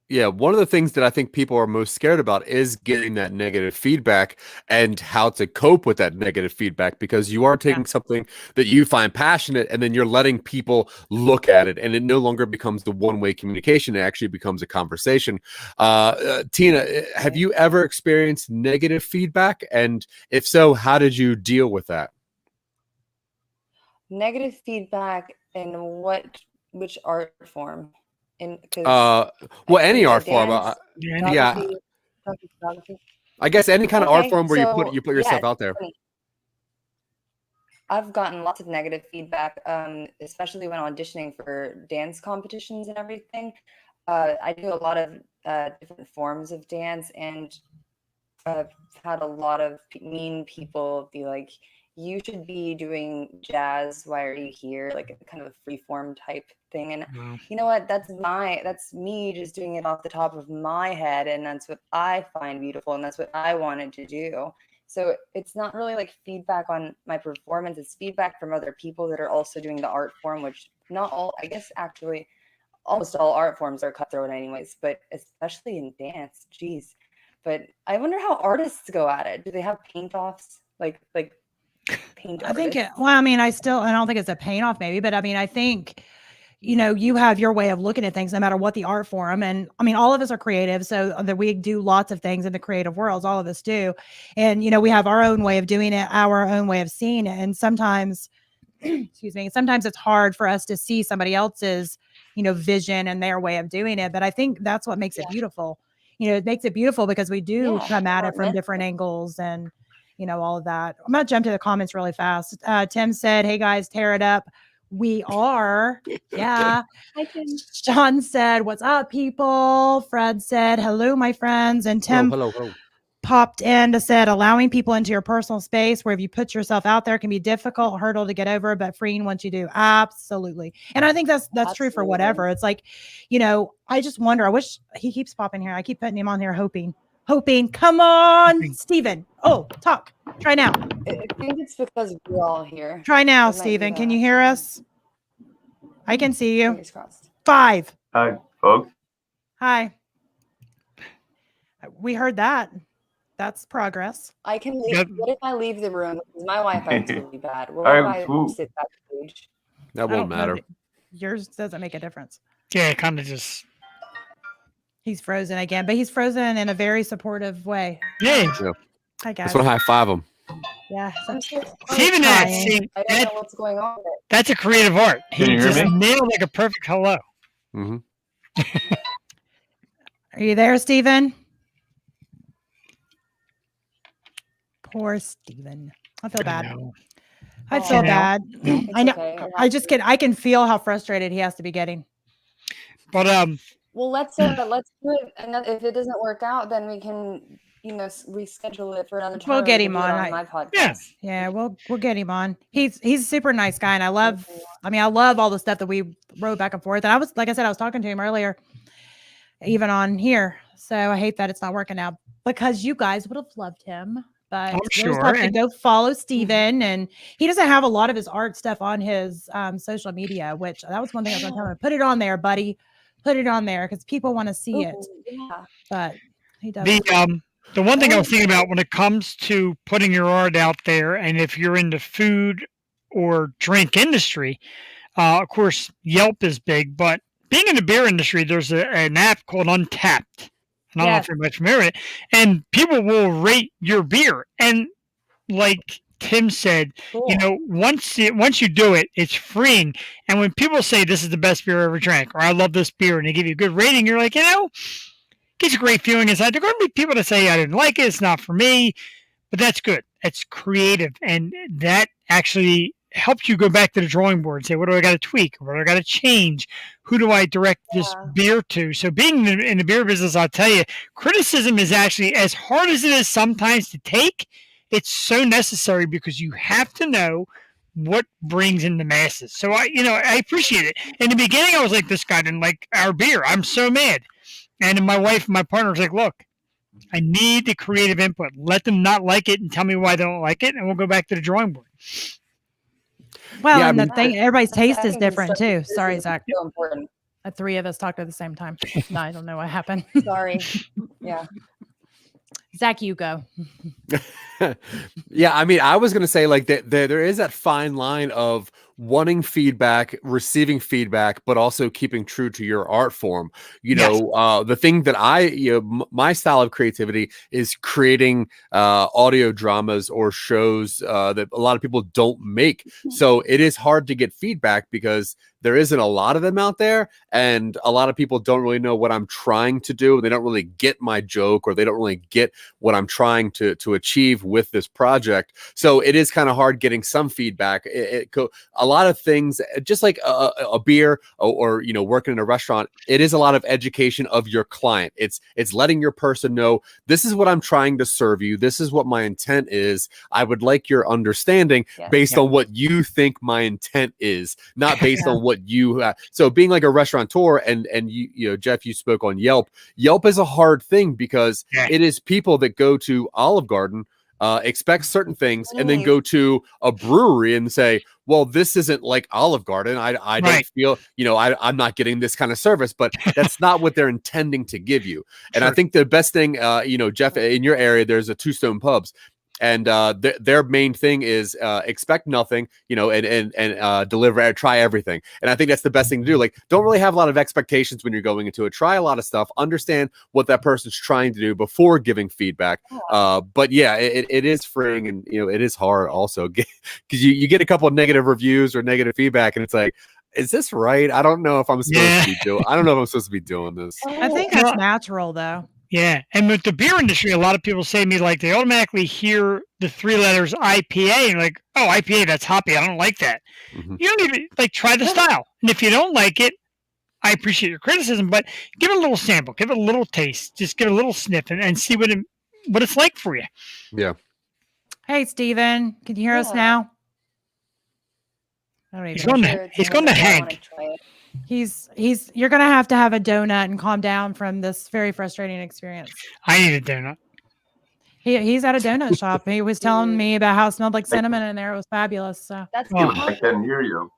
one of the things that I think people are most scared about is getting that negative feedback and how to cope with that negative feedback, because you are taking something that you find passionate and then you're letting people look at it, and it no longer becomes the one-way communication. It actually becomes a conversation. Tina, have you ever experienced negative feedback? And if so, how did you deal with that? Negative feedback in which art form? Any art form. I guess any kind of art form where you put yourself out there. I've gotten lots of negative feedback, especially when auditioning for dance competitions and everything. I do a lot of different forms of dance, and I've had a lot of mean people be like, "You should be doing jazz. Why are you here?" Like a kind of a free form type thing. And you know what? That's me just doing it off the top of my head. And that's what I find beautiful. And that's what I wanted to do. So it's not really like feedback on my performance. It's feedback from other people that are also doing the art form, which not all, I guess, actually, almost all art forms are cutthroat anyways, but especially in dance, geez. But I wonder how artists go at it. Do they have paint-offs? Like paint I think artists? I don't think it's a paint off maybe, but I think, you have your way of looking at things no matter what the art form. And all of us are creative. So that we do lots of things in the creative worlds, all of us do. And, we have our own way of doing it, our own way of seeing it. And sometimes, sometimes it's hard for us to see somebody else's, vision and their way of doing it. But I think that's what makes it beautiful. It makes it beautiful because we do come at it from different angles and, all of that. I'm going to jump to the comments really fast. Tim said, "Hey guys, tear it up." We are. Yeah. Sean said, "What's up, people?" Fred said, "Hello, my friends." And Tim Hello. popped in to said, "Allowing people into your personal space where if you put yourself out there can be difficult, hurdle to get over, but freeing once you do." Absolutely. And I think that's true for whatever. It's like, I just wonder, I wish he keeps popping here. I keep putting him on here hoping. Come on, Steven. Oh, talk. Try now. I think it's because we're all here. Try now, Steven. Can you hear us? I can see you. Fingers crossed. 5. Hi, folks. Hi. We heard that. That's progress. I can leave. What if I leave the room? Because my Wi-Fi is really bad. What All if right, I cool. sit backstage? That won't matter. Yours doesn't make a difference. Yeah, kind of just. He's frozen again, but he's frozen in a very supportive way. Yeah. Hi, guys. Just want to high five him. Yeah. Even that, see, I don't know what's going on with it. that's a creative art. Can you hear just me? nailed like a perfect hello. Mm-hmm. Are you there, Steven? Poor Steven. I feel bad. I feel You know? bad. It's I know. okay. It I can feel how frustrated he has to be getting. But Well, let's do it. And if it doesn't work out, then we can, reschedule it for another time. We'll or get we him can do it on. my podcast. Yeah. Yeah, we'll get him on. He's a super nice guy, and I love all the stuff that we wrote back and forth. And I was, like I said, I was talking to him earlier, even on here. So I hate that it's not working out because you guys would have loved him. But I'm you'll just sure, have to go follow Steven. And he doesn't have a lot of his art stuff on his social media, which that was one thing I was going to tell him. Put it on there, buddy. Put it on there because people want to see it. Yeah. But he doesn't. The one thing I was thinking about when it comes to putting your art out there, and if you're in the food or drink industry, of course, Yelp is big, but being in the beer industry, there's an app called Untapped. And I don't know if you're much familiar with it. And people will rate your beer. And like Tim said, Cool. once you do it, it's freeing. And when people say this is the best beer I ever drank, or I love this beer, and they give you a good rating, you're like, gets a great feeling inside. There are going to be people that say, I didn't like it, it's not for me, but that's good. It's creative. And that actually helps you go back to the drawing board and say, what do I got to tweak? What do I got to change? Who do I direct this beer to? So being in the beer business, I'll tell you, criticism is actually, as hard as it is sometimes to take, it's so necessary because you have to know what brings in the masses. So I appreciate it. In the beginning, I was like, this guy didn't like our beer. I'm so mad. And then my wife and my partner was like, look, I need the creative input. Let them not like it and tell me why they don't like it, and we'll go back to the drawing board. Well, Yeah, and I the thing, everybody's taste is different too. This Sorry, is Zach. So important. The three of us talked at the same time. No, I don't know what happened. Sorry. Yeah. Zach, you go. Yeah, I mean, I was going to say like that there is that fine line of wanting feedback, receiving feedback, but also keeping true to your art form. The thing that my style of creativity is creating audio dramas or shows that a lot of people don't make. So it is hard to get feedback because there isn't a lot of them out there, and a lot of people don't really know what I'm trying to do. They don't really get my joke, or they don't really get what I'm trying to achieve with this project. So it is kind of hard getting some feedback. A lot of things, just like a beer or working in a restaurant, it is a lot of education of your client. It's letting your person know, this is what I'm trying to serve you. This is what my intent is. I would like your understanding based on what you think my intent is, not based on what you so being like a restaurateur, and Jeff, you spoke on Yelp. Yelp is a hard thing because it is people that go to Olive Garden, expect certain things, and then go to a brewery and say, well, this isn't like Olive Garden. I don't feel, I'm not getting this kind of service, but that's not what they're intending to give you. And I think the best thing, Jeff, in your area, there's a Two Stone Pubs. And their main thing is expect nothing, and deliver, try everything. And I think that's the best thing to do. Like, don't really have a lot of expectations when you're going into it. Try a lot of stuff. Understand what that person's trying to do before giving feedback. But yeah, it is freeing, and it is hard also because you get a couple of negative reviews or negative feedback, and it's like, is this right? I don't know if I'm supposed to be doing. I don't know if I'm supposed to be doing this. I think that's natural, though. Yeah, and with the beer industry, a lot of people say to me, like, they automatically hear the three letters IPA and like, oh, IPA, that's hoppy. I don't like that. You don't even try the style. And if you don't like it, I appreciate your criticism, but give it a little sample, give it a little taste, just give it a little sniff and see what it's like for you. Yeah. Hey, Steven, can you hear us now? I don't even he's going to Hank. You're going to have a donut and calm down from this very frustrating experience. I need a donut. He's at a donut shop. He was telling me about how it smelled like cinnamon in there. It was fabulous. So that's I can hear you.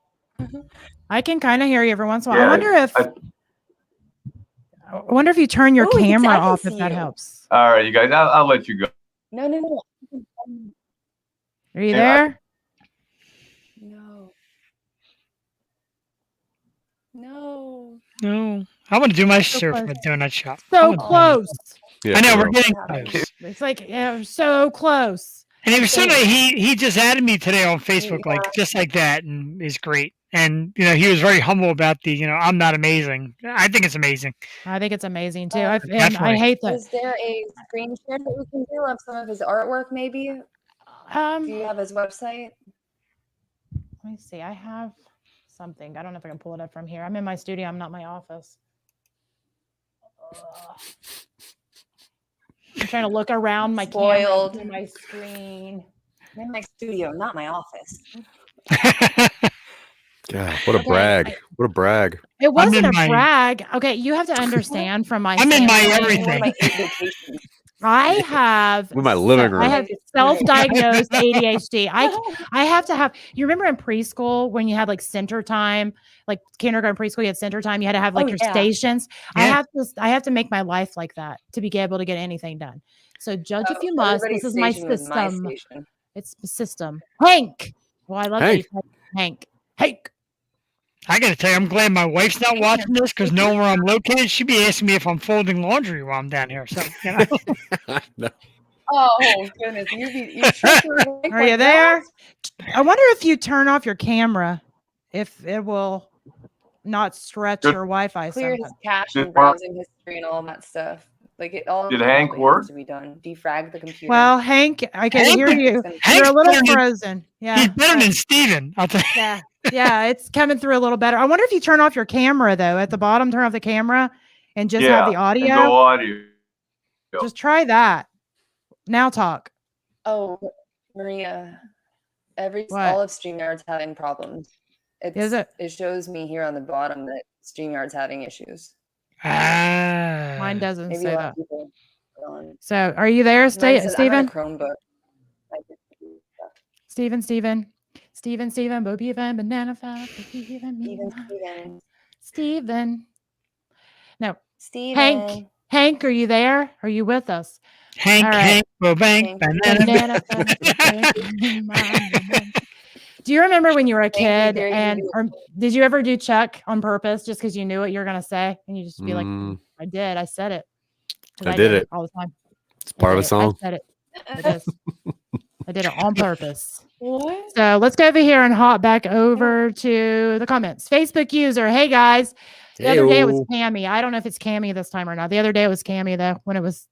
I can kind of hear you every once in a while. I wonder if you turn your camera off, if that helps. All right, you guys, I'll let you go. No. Are you there? No. I want to do my surf at donut shop. So close. Yeah, I know, we're getting close. It's like, so close. And it was so nice. He just added me today on Facebook, just like that, and is great. And he was very humble about the, I'm not amazing. I think it's amazing. I think it's amazing too. I hate that. Is there a screen share that we can do of some of his artwork? Maybe. Do you have his website? Let me see. I have something. I don't know if I can pull it up from here. I'm in my studio. I'm not my office. I'm trying to look around my Spoiled. camera, my screen. I'm in my studio, not my office. God, what a Okay, brag. What a brag. It wasn't in a my- brag. Okay, you have to understand from my I'm in my standpoint, One of everything. my 8 vacations. I have With my living I room. have self-diagnosed ADHD. I have to have. You remember in preschool when you had like center time, like kindergarten, preschool, you had center time. You had to have like Oh, your yeah. stations. Yeah. I have to make my life like that to be able to get anything done. So judge if Oh, you must. everybody's This is my station was my system. station. It's the system. Hank. Well, I love Hank. that you said Hank. Hank. I got to tell you, I'm glad my wife's not watching this because knowing where I'm located, she'd be asking me if I'm folding laundry while I'm down here. So, you know. No. Oh goodness, you tricked your wife Are like you there? that? I wonder if you turn off your camera, if it will not stretch Good. your Wi-Fi. Clear his Sometimes. cache Did and browsing history and all that stuff. Like it all Did Hank immediately work? has to be done. Defrag the computer. Well, Hank, I can Hank hear is- you. Hank's You're a Hank's little better than- frozen. Yeah. He's better than Steven. I'll tell you. Yeah. Yeah. It's coming through a little better. I wonder if you turn off your camera though. At the bottom, turn off the camera and just have the and go audio. audio. Just try that. Now talk. Oh, Maria, What? all of StreamYard's having problems. Is it? It shows me here on the bottom that StreamYard's having issues. Mine doesn't Maybe say a lot that. of people are on. So are you there, Mine says I'm on a Stephen? Chromebook. Steven, Bobby Van, Banana Fat, Steven. No. Steven. Hank, are you there? Are you with us? Hank, All right. Hank, Bobank, banana. Do you remember when you were a Thank you, kid very and beautiful. or did you ever do Chuck on purpose just because you knew what you were going to say and you just be like, Mm, I did, I said it. 'Cause I did it. all the time. It's part of I the song. said it. It is. I did it on purpose. What? So let's go over here and hop back over to the comments. Facebook user, hey guys. The other day it was Heyo. Cammy. I don't know if it's Cammy this time or not. The other day it was Cammy though, when it was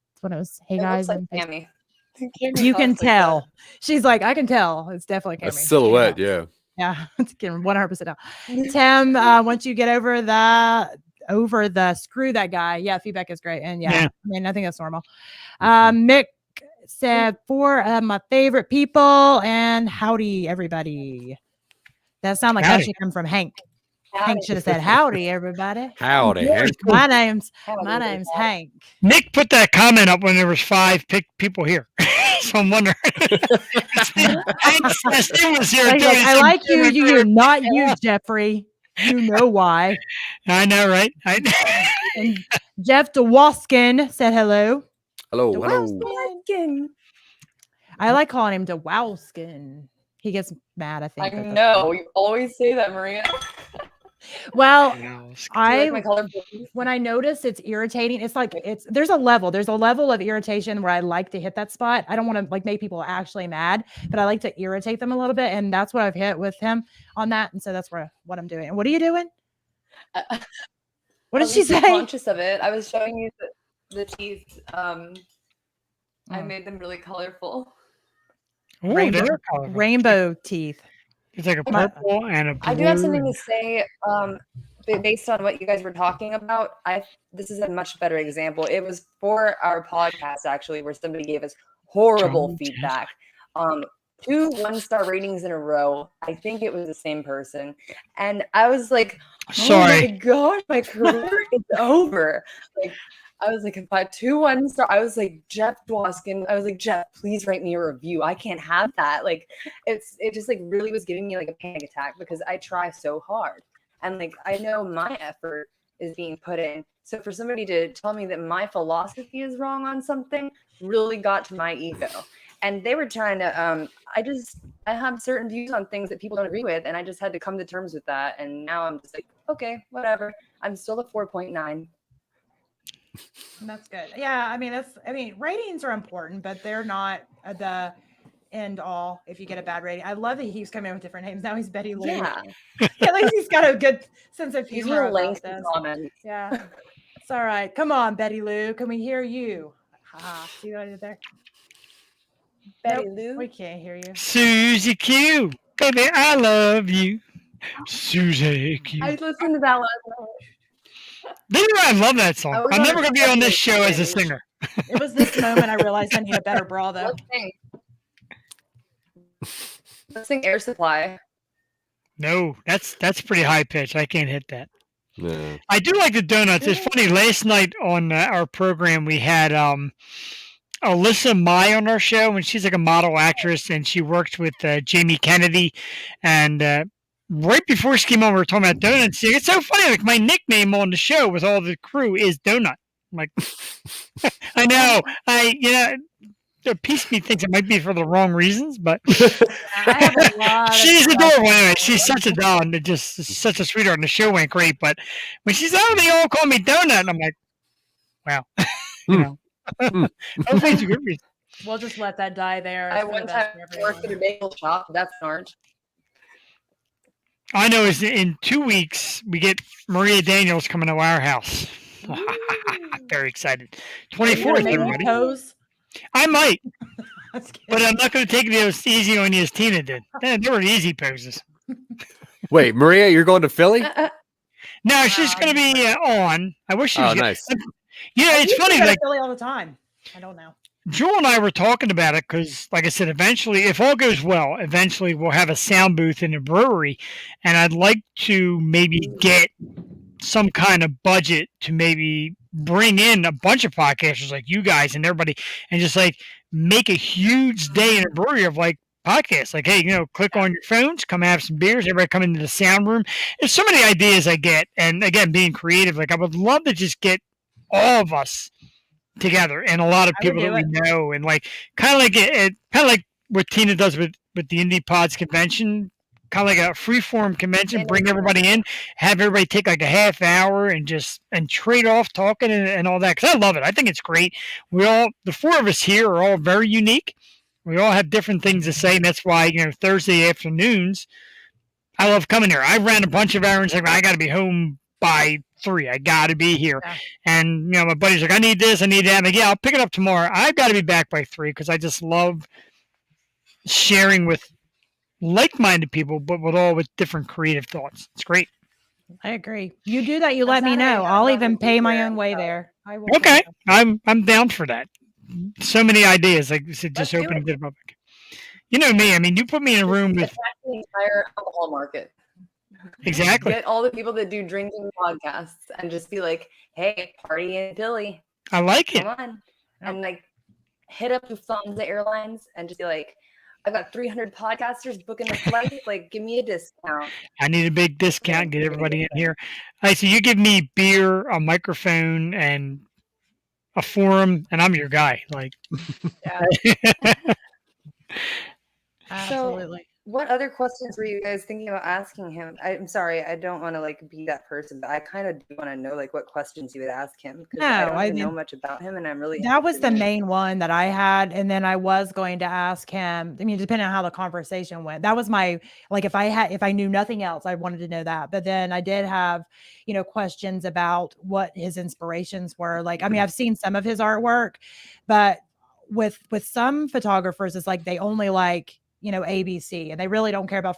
hey It guys. looks like and Cammy. you can tell. She's like, I can tell. It's definitely A Cammy. silhouette, yeah. Yeah, it's getting 100% out. Tim, once you get over the screw that guy. Yeah, feedback is great. And yeah. I mean, I think that's normal. Mick said, four of my favorite people and howdy, everybody. That sounded like that Howdy. should come from Hank. Hank Howdy. should have said, howdy, everybody. Howdy, Hank. My name's Howdy. Hank. Nick put that comment up when there was 5 people here. So I'm wondering. Steve was here. He's like, I like you, not you, Jeffrey. You know why. I know, right? And Jeff DeWaskin said hello. Hello, The hello. Wowskin. I like calling him DeWaskin. He gets mad, I think. I at the- know. You always say that, Maria. Well, Do you I like my color blue? when I notice it's irritating, it's like there's a level of irritation where I like to hit that spot. I don't want to like make people actually mad, but I like to irritate them a little bit, and that's what I've hit with him on that, and so that's what I'm doing. And what are you doing? What did she say? Conscious of it. I was showing you the teeth. I made them really colorful. Ooh, Rainbow- they're colorful. Rainbow teeth. It's like a Come on. purple and a blue. I do have something to say. Based on what you guys were talking about, this is a much better example. It was for our podcast actually, where somebody gave us horrible feedback. 2 1-star ratings in a row. I think it was the same person, and I was like, "Oh my Sorry. gosh, my career is over!" Like, I was like, if I 2 1-star, I was like, Jeff Dwoskin. I was like, Jeff, please write me a review. I can't have that. Like, it just like really was giving me like a panic attack because I try so hard. And like, I know my effort is being put in. So for somebody to tell me that my philosophy is wrong on something really got to my ego. And they were trying to, I have certain views on things that people don't agree with. And I just had to come to terms with that. And now I'm just like, okay, whatever. I'm still a 4.9. That's good. Yeah, I mean, ratings are important, but they're not the end all if you get a bad rating. I love that he keeps coming up with different names. Now he's Betty Lou. Yeah. At least he's got a good sense of These humor are about lengthy this. comments. Yeah. It's all right. Come on, Betty Lou. Can we hear you? See what I did there? Betty Nope, Lou. we can't hear you. Susie Q. Baby, I love you. Susie. I listened to that last night. This is why I love that I song. was I'm on never a going to be on this show as a binge. singer. It was this moment I realized I need a better bra, though. Let's sing Air Supply. No, that's pretty high pitch. I can't hit that. No. I do like the donuts. It's funny. Last night on our program, we had Alyssa Mai on our show, and she's like a model actress, and she worked with Jamie Kennedy. And right before she came on, we were talking about donuts. It's so funny. Like my nickname on the show with all the crew is Donut. I'm like, I know. A piece of me thinks it might be for the wrong reasons, but I have a lot of she's stuff. adorable. Anyway, she's such a doll and just such a sweetheart. And the show went great, but when she's oh, they all call me Donut, and I'm like, wow, you know. Hopefully it's a good reason. We'll just let that die there. I It's for the one best time for worked at a everyone. bagel shop. That's an orange. I know is in 2 weeks we get Maria Daniels coming to our house. Very excited. Are you gonna 24th, make me everybody. pose? I might, That's good. but I'm not going to take it as easy on you as Tina did. They were easy poses. Wait, Maria, you're going to Philly? No, she's going to be on. I wish she was. Oh, nice. You know, it's You funny. go to Like Philly all the time. I don't know. Jewel and I were talking about it because, like I said, eventually, if all goes well, eventually we'll have a sound booth in a brewery, and I'd like to maybe get some kind of budget to maybe bring in a bunch of podcasters like you guys and everybody, and just like make a huge day in a brewery of like podcasts. Like, hey, click on your phones, come have some beers, everybody come into the sound room. There's so many ideas I get, and again, being creative, like I would love to just get all of us together and a lot of I would people that do we know, and like kind of like what Tina does with the Indie Pods convention, kind of like a freeform convention. Bring everybody in, have everybody take like a half hour and trade off talking and all that, because I love it. I think it's great. The four of us here are all very unique. We all have different things to say, and that's why Thursday afternoons I love coming here. I ran a bunch of errands. Like I got to be home by 3. I got to be here. Yeah. And, my buddy's like, I need this, I need that. I'm like, yeah, I'll pick it up tomorrow. I've got to be back by 3 because I just love sharing with like-minded people, but with different creative thoughts. It's great. I agree. You do that, you let me Saturday, know. I'm I'll not even gonna be pay my there, own way so- there. I will. Okay. I'm down for that. So many ideas. Like I said, just Let's do open it. to the public. You know me. I mean, you put me in a room with Attack the entire alcohol market. exactly. Get all the people that do drinking podcasts and just be like, hey, party in Philly. I like it. Come on. And like hit up Lufthansa Airlines and just be like, I've got 300 podcasters booking a flight. Like, give me a discount. I need a big discount. Get everybody in here. All right, so you give me beer, a microphone, and a forum, and I'm your guy. Like, Yeah. Absolutely. What other questions were you guys thinking about asking him? I'm sorry, I don't want to like be that person, but I kind of do want to know like what questions you would ask him because I No, don't I even know mean, much about him, and I'm really that was the interested in it. main one that I had. And then I was going to ask him, I mean, depending on how the conversation went, that was my, like, if I knew nothing else, I wanted to know that. But then I did have, questions about what his inspirations were. Like, I mean, I've seen some of his artwork, but with some photographers, it's like they only like, ABC, and they really don't care about,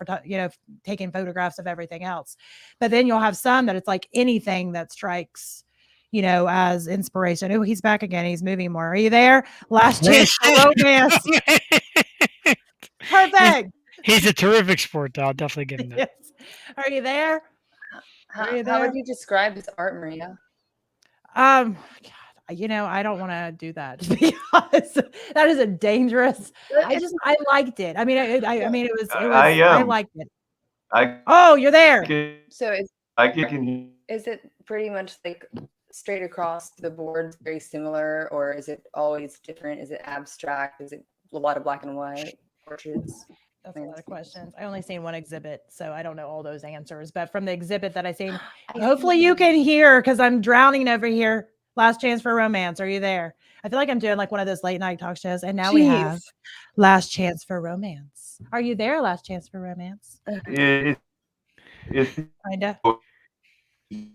taking photographs of everything else. But then you'll have some that it's like anything that strikes, as inspiration. Oh, he's back again. He's moving more. Are you there? Last chance for romance. Perfect. He's a terrific sport, though. I'll definitely give him that. Yes. Are you there? Are you How there? would you describe his art, Maria? God, I don't want to do that. To be honest, that is a dangerous. I liked it. I mean, I mean, it was. I liked it. Oh, you're there. So I can. is it pretty much like straight across the board, very similar, or is it always different? Is it abstract? Is it a lot of black and white portraits? That's a lot of questions. I only seen one exhibit, so I don't know all those answers. But from the exhibit that I seen, hopefully you can hear because I'm drowning over here. Last chance for romance. Are you there? I feel like I'm doing like one of those late night talk shows. And now we have last chance for romance. Are you there? Last chance for romance. It's Kinda. It's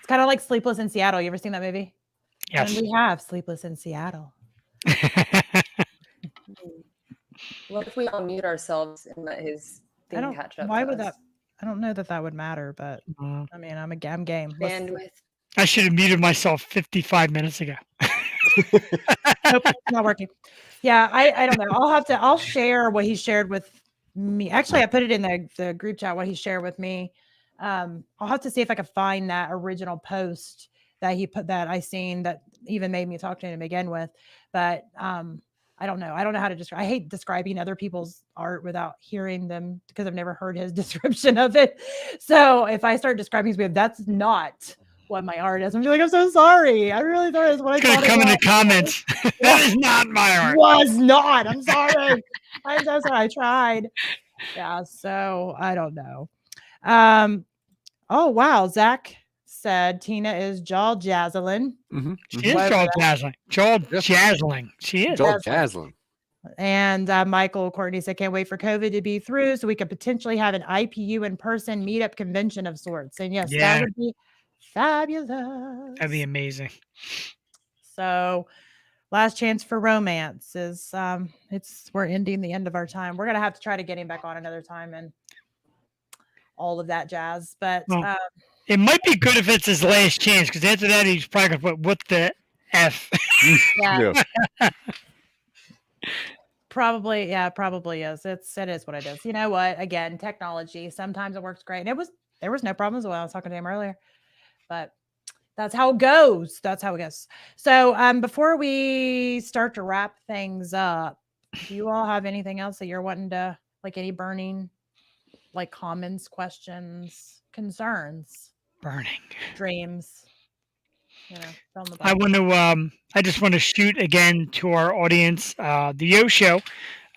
kind of like Sleepless in Seattle. You ever seen that movie? Yes. And we have Sleepless in Seattle. What if we all mute ourselves and let his I thing don't. catch up? Why to would us? that? I don't know that would matter, but Uh, I mean, I'm game. Let's- Bandwidth. I should have muted myself 55 minutes ago. Nope, not working. Yeah, I don't know. I'll share what he shared with me. Actually, I put it in the group chat what he shared with me. I'll have to see if I can find that original post that he put that I seen that even made me talk to him again with. But I don't know. I don't know how to describe. I hate describing other people's art without hearing them because I've never heard his description of it. So if I start describing his, that's not what my art is. I'm just like, I'm so sorry. I really thought it was what I It's going thought to come it in the was. comments. That is not my art. Was not. I'm sorry. I'm so sorry. I tried. Yeah. So I don't know. Oh wow. Zach said Tina is jaw jazzling. She is Whatever jaw dazzling. Jaw Yep. jazzling. She is. Joel Jaslin. And Michael Courtney said, can't wait for COVID to be through so we could potentially have an IPU in person meetup convention of sorts. And yes, Yeah. that would be fabulous. That'd be amazing. So last chance for romance is we're ending the end of our time. We're gonna have to try to get him back on another time and all of that jazz. But Well, it might be good if it's his last chance, because after that he's probably gonna put what the F. yeah, Yeah. probably is. It is what it is. You know what? Again, technology. Sometimes it works great. And there was no problems when I was talking to him earlier. But that's how it goes. So before we start to wrap things up, do you all have anything else that you're wanting to, like, any burning, like, comments, questions, concerns, Burning. dreams? You know, fill in the I blank. want to. I just want to shoot again to our audience. The Yo Show,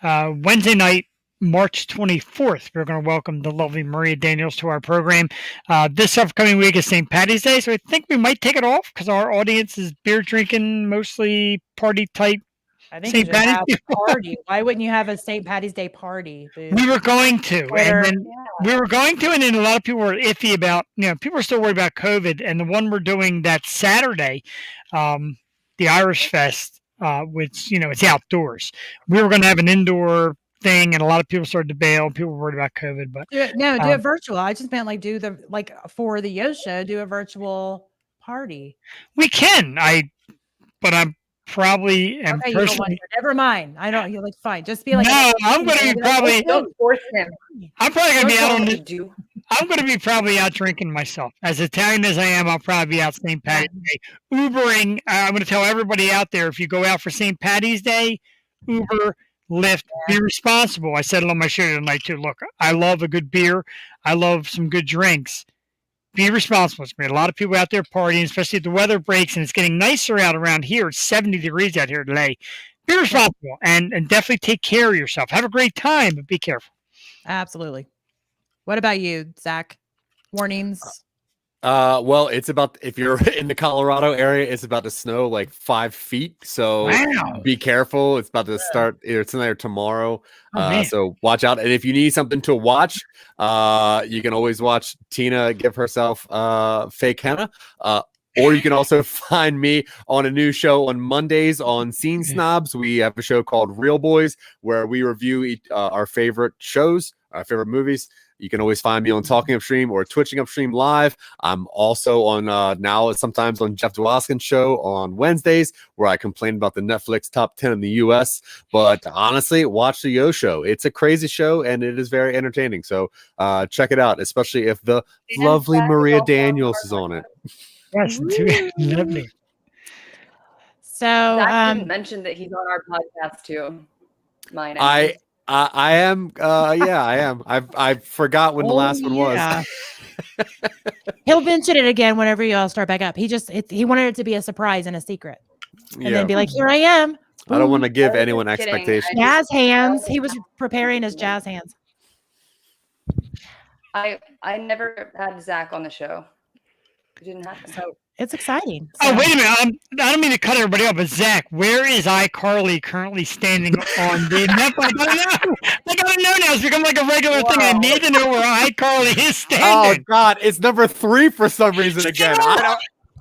Wednesday night, March 24th. We're going to welcome the lovely Maria Daniels to our program. This upcoming week is St. Patty's Day, so I think we might take it off because our audience is beer drinking, mostly party type. I think St. you should have Patty's a party. Why wouldn't you have a St. Patty's Day party? Boo? We were going to, Twitter. and then a lot of people were iffy about. People are still worried about COVID, and the one we're doing that Saturday, the Irish Fest, which it's outdoors. We were going to have an indoor thing, and a lot of people started to bail. People were worried about COVID, but do it virtual. I just meant for the Yo Show, do a virtual party. we can. But I'm probably am Okay, you don't want personally. to. Never mind. I don't. You look fine. Just be like. No, I'm going to be probably. Don't force him. I'm probably going to be out on the the. do. I'm going to be probably out drinking myself. As Italian as I am, I'll probably be out St. Patty's Day. Ubering, I'm going to tell everybody out there, if you go out for St. Patty's Day, Uber, Lyft, be responsible. I said it on my show tonight too. Look, I love a good beer. I love some good drinks. Be responsible. There's going to be a lot of people out there partying, especially if the weather breaks and it's getting nicer out around here. It's 70 degrees out here today. Be responsible and definitely take care of yourself. Have a great time, but be careful. Absolutely. What about you, Zach? Warnings? Well, it's about, if you're in the Colorado area, it's about to snow like 5 feet. So Wow. be careful. It's about to start either tonight or tomorrow. Man. So watch out. And if you need something to watch, you can always watch Tina give herself fake henna. Or you can also find me on a new show on Mondays on Scene Snobs. We have a show called Real Boys where we review our favorite shows, our favorite movies. You can always find me on Talking Upstream or Twitching Upstream Live. I'm also on now sometimes on Jeff Dwoskin's show on Wednesdays where I complain about the Netflix top 10 in the US. But honestly, watch the Yo Show. It's a crazy show and it is very entertaining. So check it out, especially if the lovely Maria Daniels is on it. Yes, lovely. So Zach didn't mention that he's on our podcast too. Mine. I am. Yeah, I am. I forgot when the last one was. He'll mention it again whenever you all start back up. He wanted it to be a surprise and a secret, and then be like, "Here I am." I don't want to give anyone kidding. expectations. Jazz hands. He was preparing his jazz hands. I never had Zach on the show. It didn't happen. So it's exciting. Oh, So- wait a minute. I don't mean to cut everybody off, but Zach, where is iCarly currently standing on the map? I gotta know now. It's become like a regular thing. I need to know where iCarly is Oh standing. God, it's number 3 for some reason again.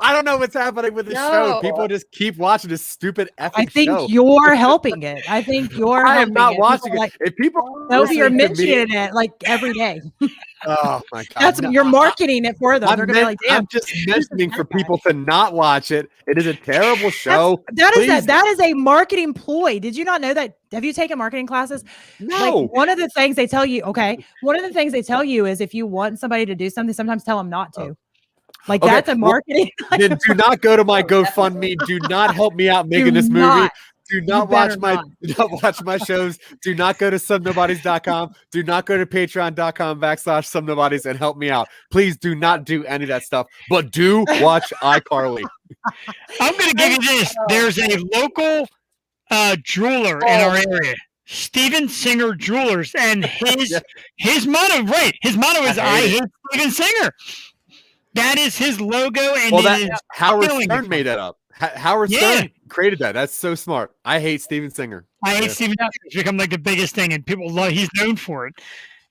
I don't know what's happening with the show. People just keep watching this stupid effing I think show. you're helping it. I think you're I am helping not it. watching People it. If people Toby, you're listening to me- mentioning it like every day. Oh my god. That's No, you're marketing it for them. I'm, They're gonna be like, damn. I'm just mentioning for people to not watch it. It is a terrible show. That is a marketing ploy. Did you not know that? Have you taken marketing classes? No. Like one of the things they tell you, one of the things they tell you is if you want somebody to do something, sometimes tell them not to. Oh. Like Okay, that's a marketing. Then do not go to my GoFundMe. Do not help me out making this movie. Do not watch my shows. Do not go to somenobodies.com. Do not go to patreon.com/somenobodies and help me out. Please do not do any of that stuff. But do watch iCarly. I'm going to give you this. There's a local jeweler in our area, Steven Singer Jewelers, and his motto, his motto is I hate Steven Singer. That is his logo, and Howard Stern made that up. Howard Stern created that. That's so smart. I hate Steven Singer. I hate Steven Singer. It's become like the biggest thing, and people love. He's known for it.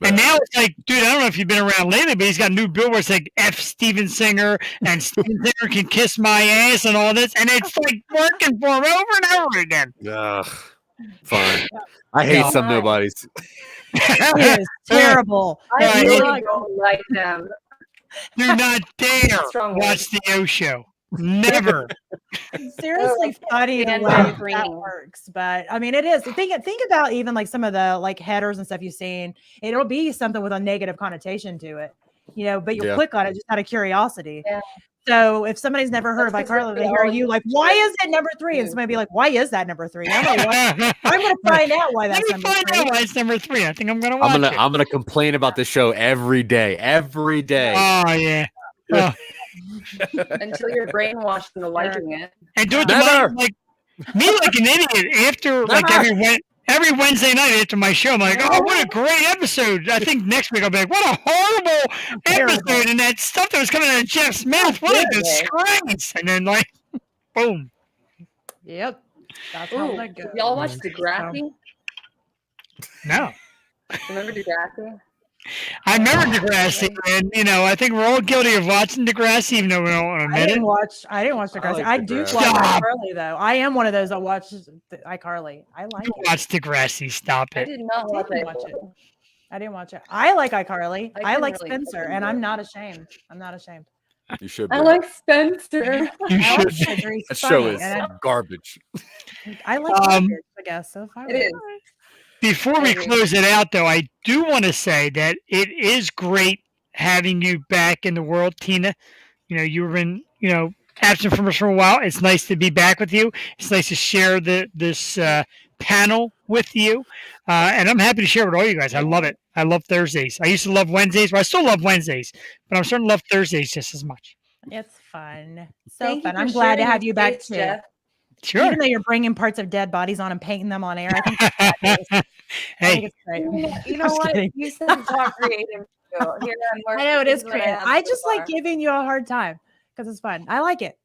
And now it's like, dude, I don't know if you've been around lately, but he's got new billboards like F Steven Singer and Steven Singer can kiss my ass and all this, and it's like working for him over and over again. Ugh, fine. I hate some nobodies. It is terrible. I really don't like them. Do not dare watch the O Show. Never. Seriously funny the way that works, but I mean it is. Think about even like some of the like headers and stuff you've seen. It'll be something with a negative connotation to it, but you'll click on it just out of curiosity. Yeah. So if somebody's never heard of iCarly, they hear you like, why is it number 3? And somebody be like, why is that number 3? I'm gonna find out why that's number 3. Why it's number 3. I think I'm gonna watch it. I'm gonna complain about this show every day. Every day. Oh yeah. Oh. Until you're brainwashed into liking it. And do it like an idiot after like every Wednesday night after my show. I'm like, oh, what a great episode. I think next week I'll be like, what a horrible episode. And that stuff that was coming out of Jeff Smith, what a disgrace. And then like, boom. Yep. That's how that goes. Y'all watch Degrassi? No. Remember Degrassi? I remember Degrassi, and I think we're all guilty of watching Degrassi, even though we don't want to admit it. I didn't watch Degrassi. I do watch iCarly though. I am one of those that watches iCarly. I like it. Watch Degrassi. Stop it. I did not watch it. I didn't watch it. I like iCarly. I like Spencer, and I'm not ashamed. You should. I like Spencer. You should. That show is garbage. I like garbage, I guess. So it is. Before we close it out, though, I do want to say that it is great having you back in the world, Tina. You've been, absent from us for a while. It's nice to be back with you. It's nice to share this panel with you. And I'm happy to share with all you guys. I love it. I love Thursdays. I used to love Wednesdays. Well, I still love Wednesdays, but I'm starting to love Thursdays just as much. It's fun. So fun. I'm glad to have you back, too. Jeff. Sure. Even though you're bringing parts of dead bodies on and painting them on air, I think it's hey, I think it's great. You know what? Kidding. You said to talk creative. I know it is creative. I just like giving you a hard time because it's fun. I like it.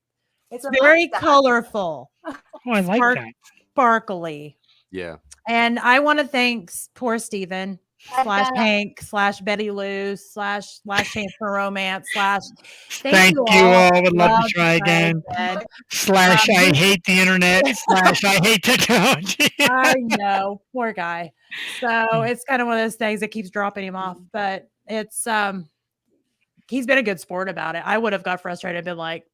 It's very colorful. Oh, I like that. Sparkly. Yeah. And I want to thank poor Steven / Hank / Betty Lou / Last Chance for Romance / thank you all. Would love to try again. / I hate the internet / I hate technology. I know, poor guy. So it's kind of one of those things that keeps dropping him off, but it's he's been a good sport about it. I would have got frustrated and been like,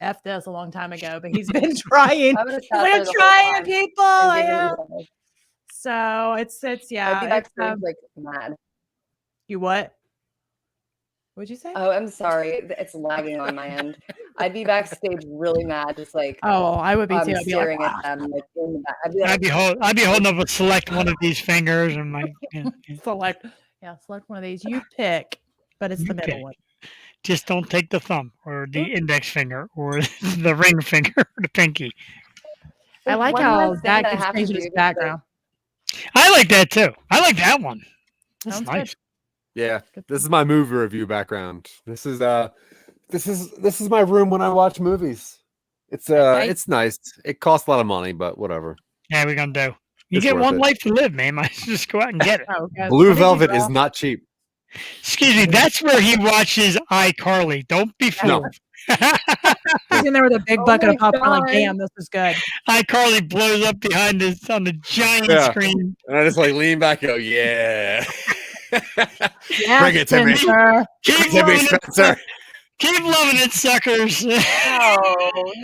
F this a long time ago, but he's been trying. I'm trying, people. I am. So it's yeah. It's like mad. You what? What'd you say? Oh, I'm sorry. It's lagging on my end. I'd be backstage really mad, just like I would be too. I'd be staring like, at them like in the back. I'd be holding up a select one of these fingers and like select one of these. You pick, but it's the middle one. Just don't take the thumb or the index finger or the ring finger or the pinky. I like how Zach keeps changing his background. I like that too. I like that one. That's nice. Yeah, this is my movie review background. This is my room when I watch movies. It's nice. It costs a lot of money, but whatever. Yeah, we're gonna do. You get one life to live, man. Might just go out and get it. Blue Velvet is not cheap. Excuse me, that's where he watches iCarly. Don't be fooled. He's in there with a big Oh bucket my of popcorn. Like, God. damn, this is good. iCarly blows up behind us on the giant Yeah. screen. And I just like lean back and go, yeah. Yeah, Bring it to me. Spencer. Keep Give me loving it, Spencer. keep loving it, suckers.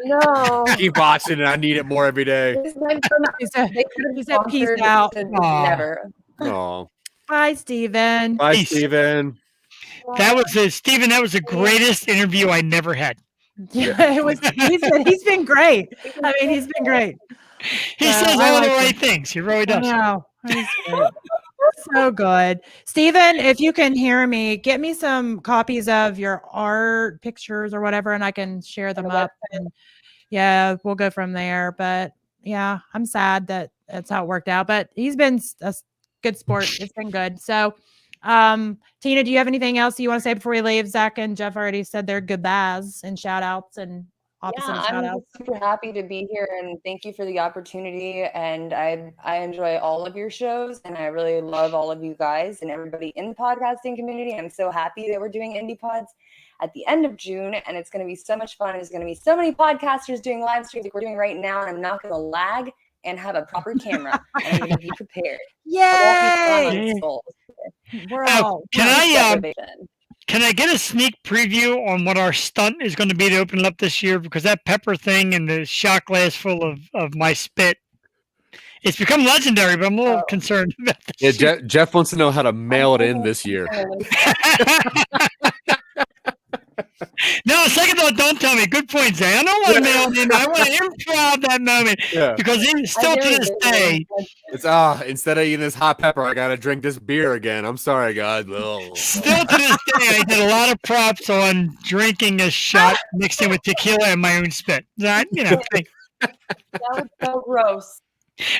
No. Keep watching it. I need it more every day. This went from He said, they could have he said, peace sponsored out. to Aw. never. Oh, Bye, Steven. bye, Peace. Steven. That was it, Stephen. That was the greatest interview I never had. Yeah, it was. He's been great. I mean, he's been great. He So, says I all like the him. right things. He really I does. know. He's great. So good. Steven, if you can hear me, get me some copies of your art pictures or whatever, and I can share them up. And yeah, we'll go from there. But yeah, I'm sad that that's how it worked out. But he's been a good sport. It's been good. So, Tina, do you have anything else you want to say before we leave? Zach and Jeff already said their goodbyes and shout outs and opposite Yeah, shout I'm outs. super happy to be here and thank you for the opportunity. And I enjoy all of your shows and I really love all of you guys and everybody in the podcasting community. I'm so happy that we're doing Indie Pods at the end of June and it's going to be so much fun. There's going to be so many podcasters doing live streams like we're doing right now, and I'm not going to lag and have a proper camera. And I'm going to be prepared. I won't be Yay! fun on skulls. We're Oh, all can I get a sneak preview on what our stunt is going to be to open it up this year? Because that pepper thing and the shot glass full of my spit, it's become legendary, but I'm a little concerned about this. Yeah, Jeff wants to know how to mail it in this year. No, second thought, don't tell me. Good point, Zay. I don't want to mail it in. I want to improv that moment Yeah. because even still to this day, It's instead of eating this hot pepper, I gotta drink this beer again. I'm sorry, guys. Ugh. still to this day, I did a lot of props on drinking a shot mixed in with tequila and my own spit. That, That was so gross.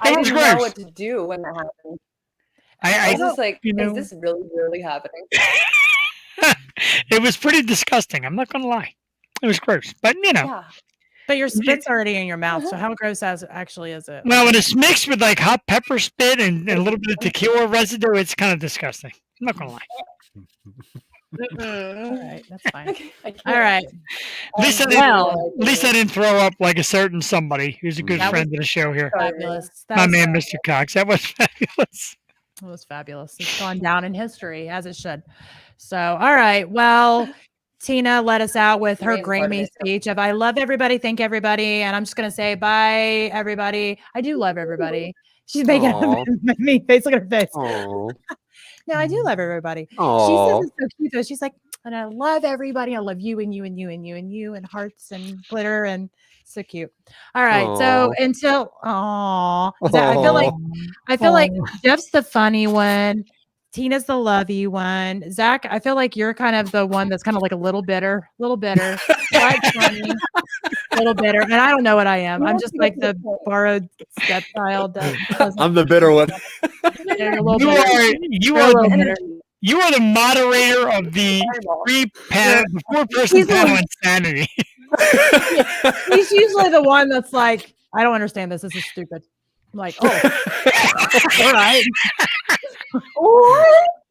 I It was didn't know gross. what to do when that happened. I was just like, you know- is this really, really happening? it was pretty disgusting. I'm not going to lie. It was gross, but Yeah. But your spit's already in your mouth, so how gross actually is it? Well, when it's mixed with like hot pepper spit and a little bit of tequila residue, it's kind of disgusting. I'm not going to lie. All right, that's fine. I can't. All right. At least, Well- at least I didn't throw up like a certain somebody who's a good That friend of the show here. Fabulous. My man, Mr. Cox. That was fabulous. It was fabulous. It's gone down in history as it should. So, all right. Well, Tina let us out with her Very Grammy informative. speech of I love everybody, thank everybody. And I'm just going to say bye, everybody. I do love everybody. She's making Aw. me face, look at her face. Oh, No, I do love everybody. She oh. says it's so cute though. She's like, and I love everybody. I love you and you and you and you and you and hearts and glitter and so cute. All right. So Aw. until I feel like Jeff's the funny one. Tina's the lovey one. Zach, I feel like you're kind of the one that's kind of like a little bitter, but funny, little bitter. And I don't know what I am. I'm just like the borrowed stepchild. I'm the bitter one. You're a little bitter. You You're a are little the bitter. you are the moderator of the the four-person He's panel like- insanity. He's usually the one that's like, I don't understand this. This is stupid. I'm like, oh, all right.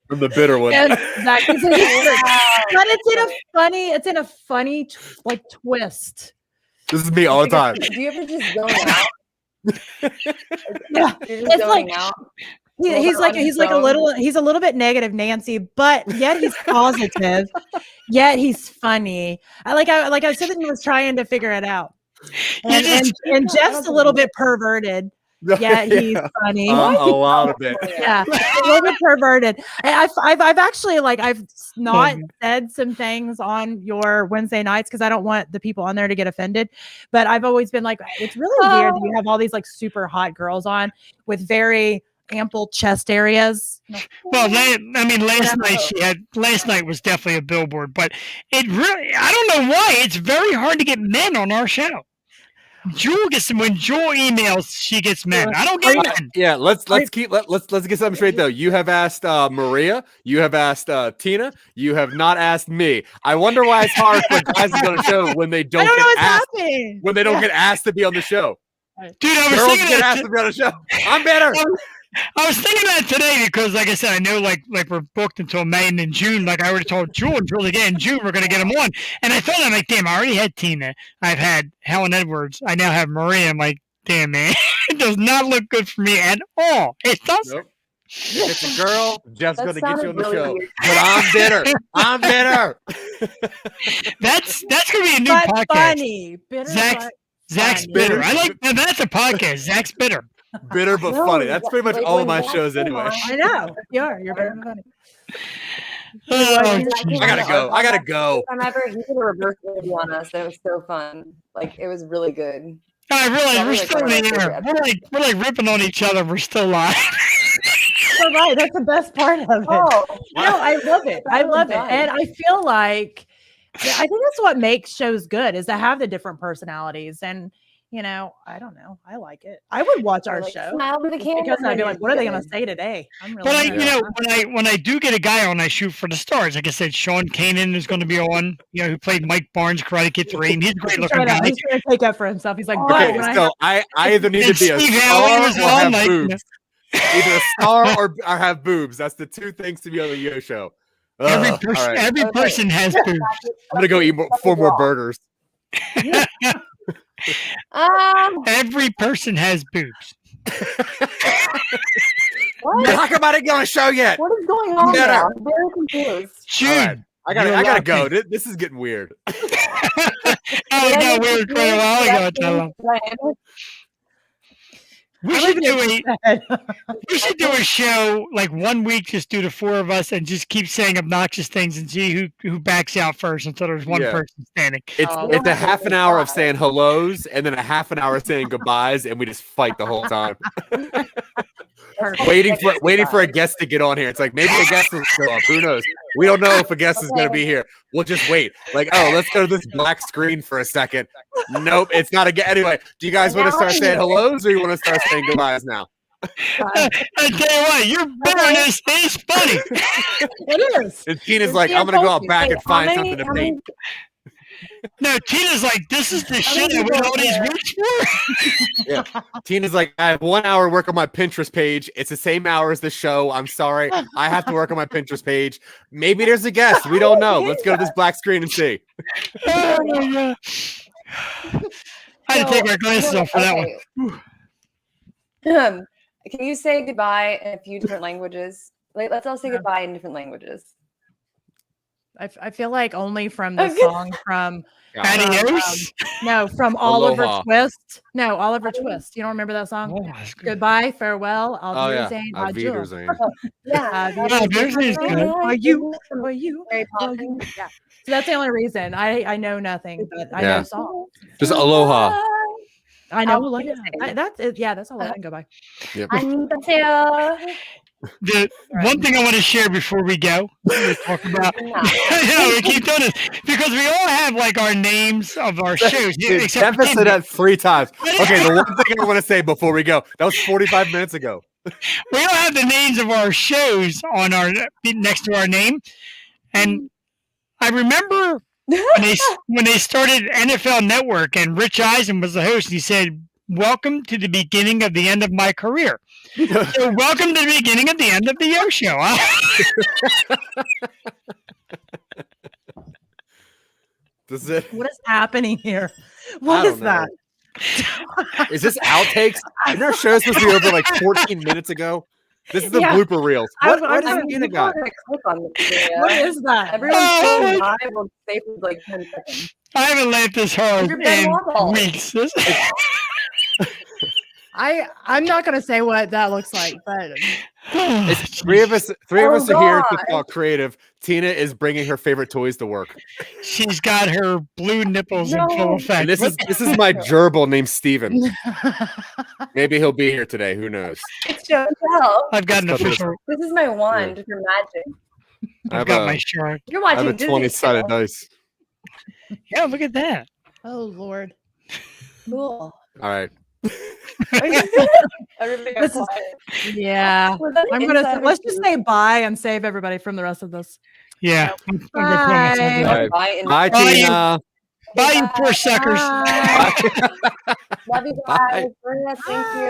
I'm the bitter one. And Zach, but it's in a funny like twist. This is me all the time. Do you ever just zone out? Yeah, You're it's just zoning like- out. He's a little bit negative, Nancy, but yet he's positive, yet he's funny. I said that he was trying to figure it out, and Jeff's a little bit perverted. Yeah, he's funny. A lot of it. Yeah, a little bit perverted. And I've actually I've not said some things on your Wednesday nights because I don't want the people on there to get offended. But I've always been like, it's really weird that you have all these like super hot girls on with very ample chest areas. Well, last night was definitely a billboard, but it really, I don't know why, it's very hard to get men on our show. Jewel gets when Jewel emails, she gets men. I don't get men. Yeah, let's get something straight though. You have asked Maria, you have asked Tina, you have not asked me. I wonder why it's hard for guys to go on the show when they I don't don't know get what's asked happening. when they don't get asked to be on the show. Dude, I was Girls thinking get that asked to be on the show. I'm better. I was thinking that today because, like I said, I know like we're booked until May, and in June, like I already told George, really again in June we're going to get him on. And I thought, I'm like, damn, I already had Tina. I've had Helen Edwards. I now have Maria. I'm like, damn, man, it does not look good for me at all. It doesn't. Nope. If it's a girl, Jeff's That going to get you on the sounded show. really But I'm bitter. I'm bitter. That's going to be a new But podcast. funny. Bitter, Zach's but Zach's funny. bitter. I like now that's a podcast. Zach's bitter. Bitter but No, funny. That's pretty much like, all of when my Zach shows came anyway. on- I know. You're bitter and funny. Oh, Zach came geez. I gotta on go. our I gotta podcast go. first time ever, he did a reverse interview on us, and it was so fun. Like, it was really good. I realize That we're was, like, still one in of the my air. favorite We're like ripping on each other. We're still live. So right, that's the best part of it. Oh, No, I love it. I love it. And I feel like I think that's what makes shows good is to have the different personalities. And I don't know. I like it. I would watch our like, show smile to the just camera because I'd be and like, what are they good. going to say today? I'm really But I, nervous. when I do get a guy on, I shoot for the stars. Like I said, Sean Kanan is going to be on. Who played Mike Barnes, Karate Kid 3, and he's a great looking guy. He's trying to take up for himself. He's like, Okay, when so I either need to be a And Steve star Allen was or on, have like, boobs. Either a star or have boobs. That's the two things to be on the Yo Show. Every Ugh, person, all right. every person has boobs. I'm gonna go eat 4 more burgers. Every person has boobs. What? Talk about it on a show yet. What is going on Better. now? I'm very confused. Jude, All right. I gotta you're go. laughing. This is getting weird. Oh, it got weird quite a while ago. Tell them. We should do a show like 1 week, just do the 4 of us and just keep saying obnoxious things and see who backs out first until there's one Yeah. person standing. It's a half an hour of saying hellos and then a half an hour saying goodbyes, and we just fight the whole time. waiting for a guest to get on here. It's like maybe a guest will show up. Who knows? We don't know if a guest is going to be here. We'll just wait. Like, oh, let's go to this black screen for a second. Nope, it's not a guest. Anyway, do you guys want to start saying hellos or you want to start saying goodbyes now? I tell you what, your bitterness is funny. It is. And Tina's like, I'm going to go out back and find something to how many- paint. No, Tina's like, this is the shit I went all these weeks for. Yeah. Tina's like, I have 1 hour to work on my Pinterest page. It's the same hour as the show. I'm sorry. I have to work on my Pinterest page. Maybe there's a guest. We don't know. Let's go to this black screen and see. Oh my God. I had to take my glasses off for that one. Can you say goodbye in a few different languages? Like, let's all say goodbye in different languages. I feel like only from the song from Adios. from Oliver Aloha. Twist. No, Oliver Twist. You don't remember that song? Oh, that's good. Goodbye, farewell, Oh, Auf yeah. Wiedersehen, Auf adieu. Wiedersehen. Yeah. Oh, there's these good. For you, for you. Very for popular. you. Yeah. So that's the only reason. I know nothing, but I Yeah. know songs. Just aloha. I know. Auf yeah. Wiedersehen. That's it. Yeah, that's all I can go by. Yep. 안녕하세요. The one thing I want to share before we go, we talk about. I know we keep doing this because we all have like our names of our shows. Dude, except Jeff has said Tim. that 3 times. Okay, the one thing I want to say before we go, that was 45 minutes ago. We all have the names of our shows on our next to our name, and I remember when they started NFL Network and Rich Eisen was the host, and he said, "Welcome to the beginning of the end of my career." So welcome to the beginning of the end of the Yo Show. This is it. What is happening here? What don't is that? Is this outtakes? Isn't our show supposed to be over like 14 minutes ago? This is the Yeah. blooper reels. I'm What is gonna- Tina got? Click on this video. What is that? Everyone's Oh. saying hi will stay for like 10 seconds. I haven't laughed this hard You're Ben in Waddle. weeks. I'm not gonna say what that looks like, but It's three of us are here to talk creative. Tina is bringing her favorite toys to work. She's got her blue nipples in full No. effect. And this is my gerbil named Steven. Maybe he'll be here today. Who knows? It's Joel. I've got an Let's go to official. This is my wand for magic. I I've got my shark. You're I watching have a Disney 20-sided Channel. dice. Yeah, look at that. oh Lord. Cool. All right. Everybody This got is- quiet. Yeah. Was that I'm an gonna insider let's just scoop? say bye and save everybody from the rest of this. Yeah. Bye. All right. Bye, and Bye, Bye, Tina. Bye, you poor suckers. Bye. love you Bye. guys. Maria, thank you.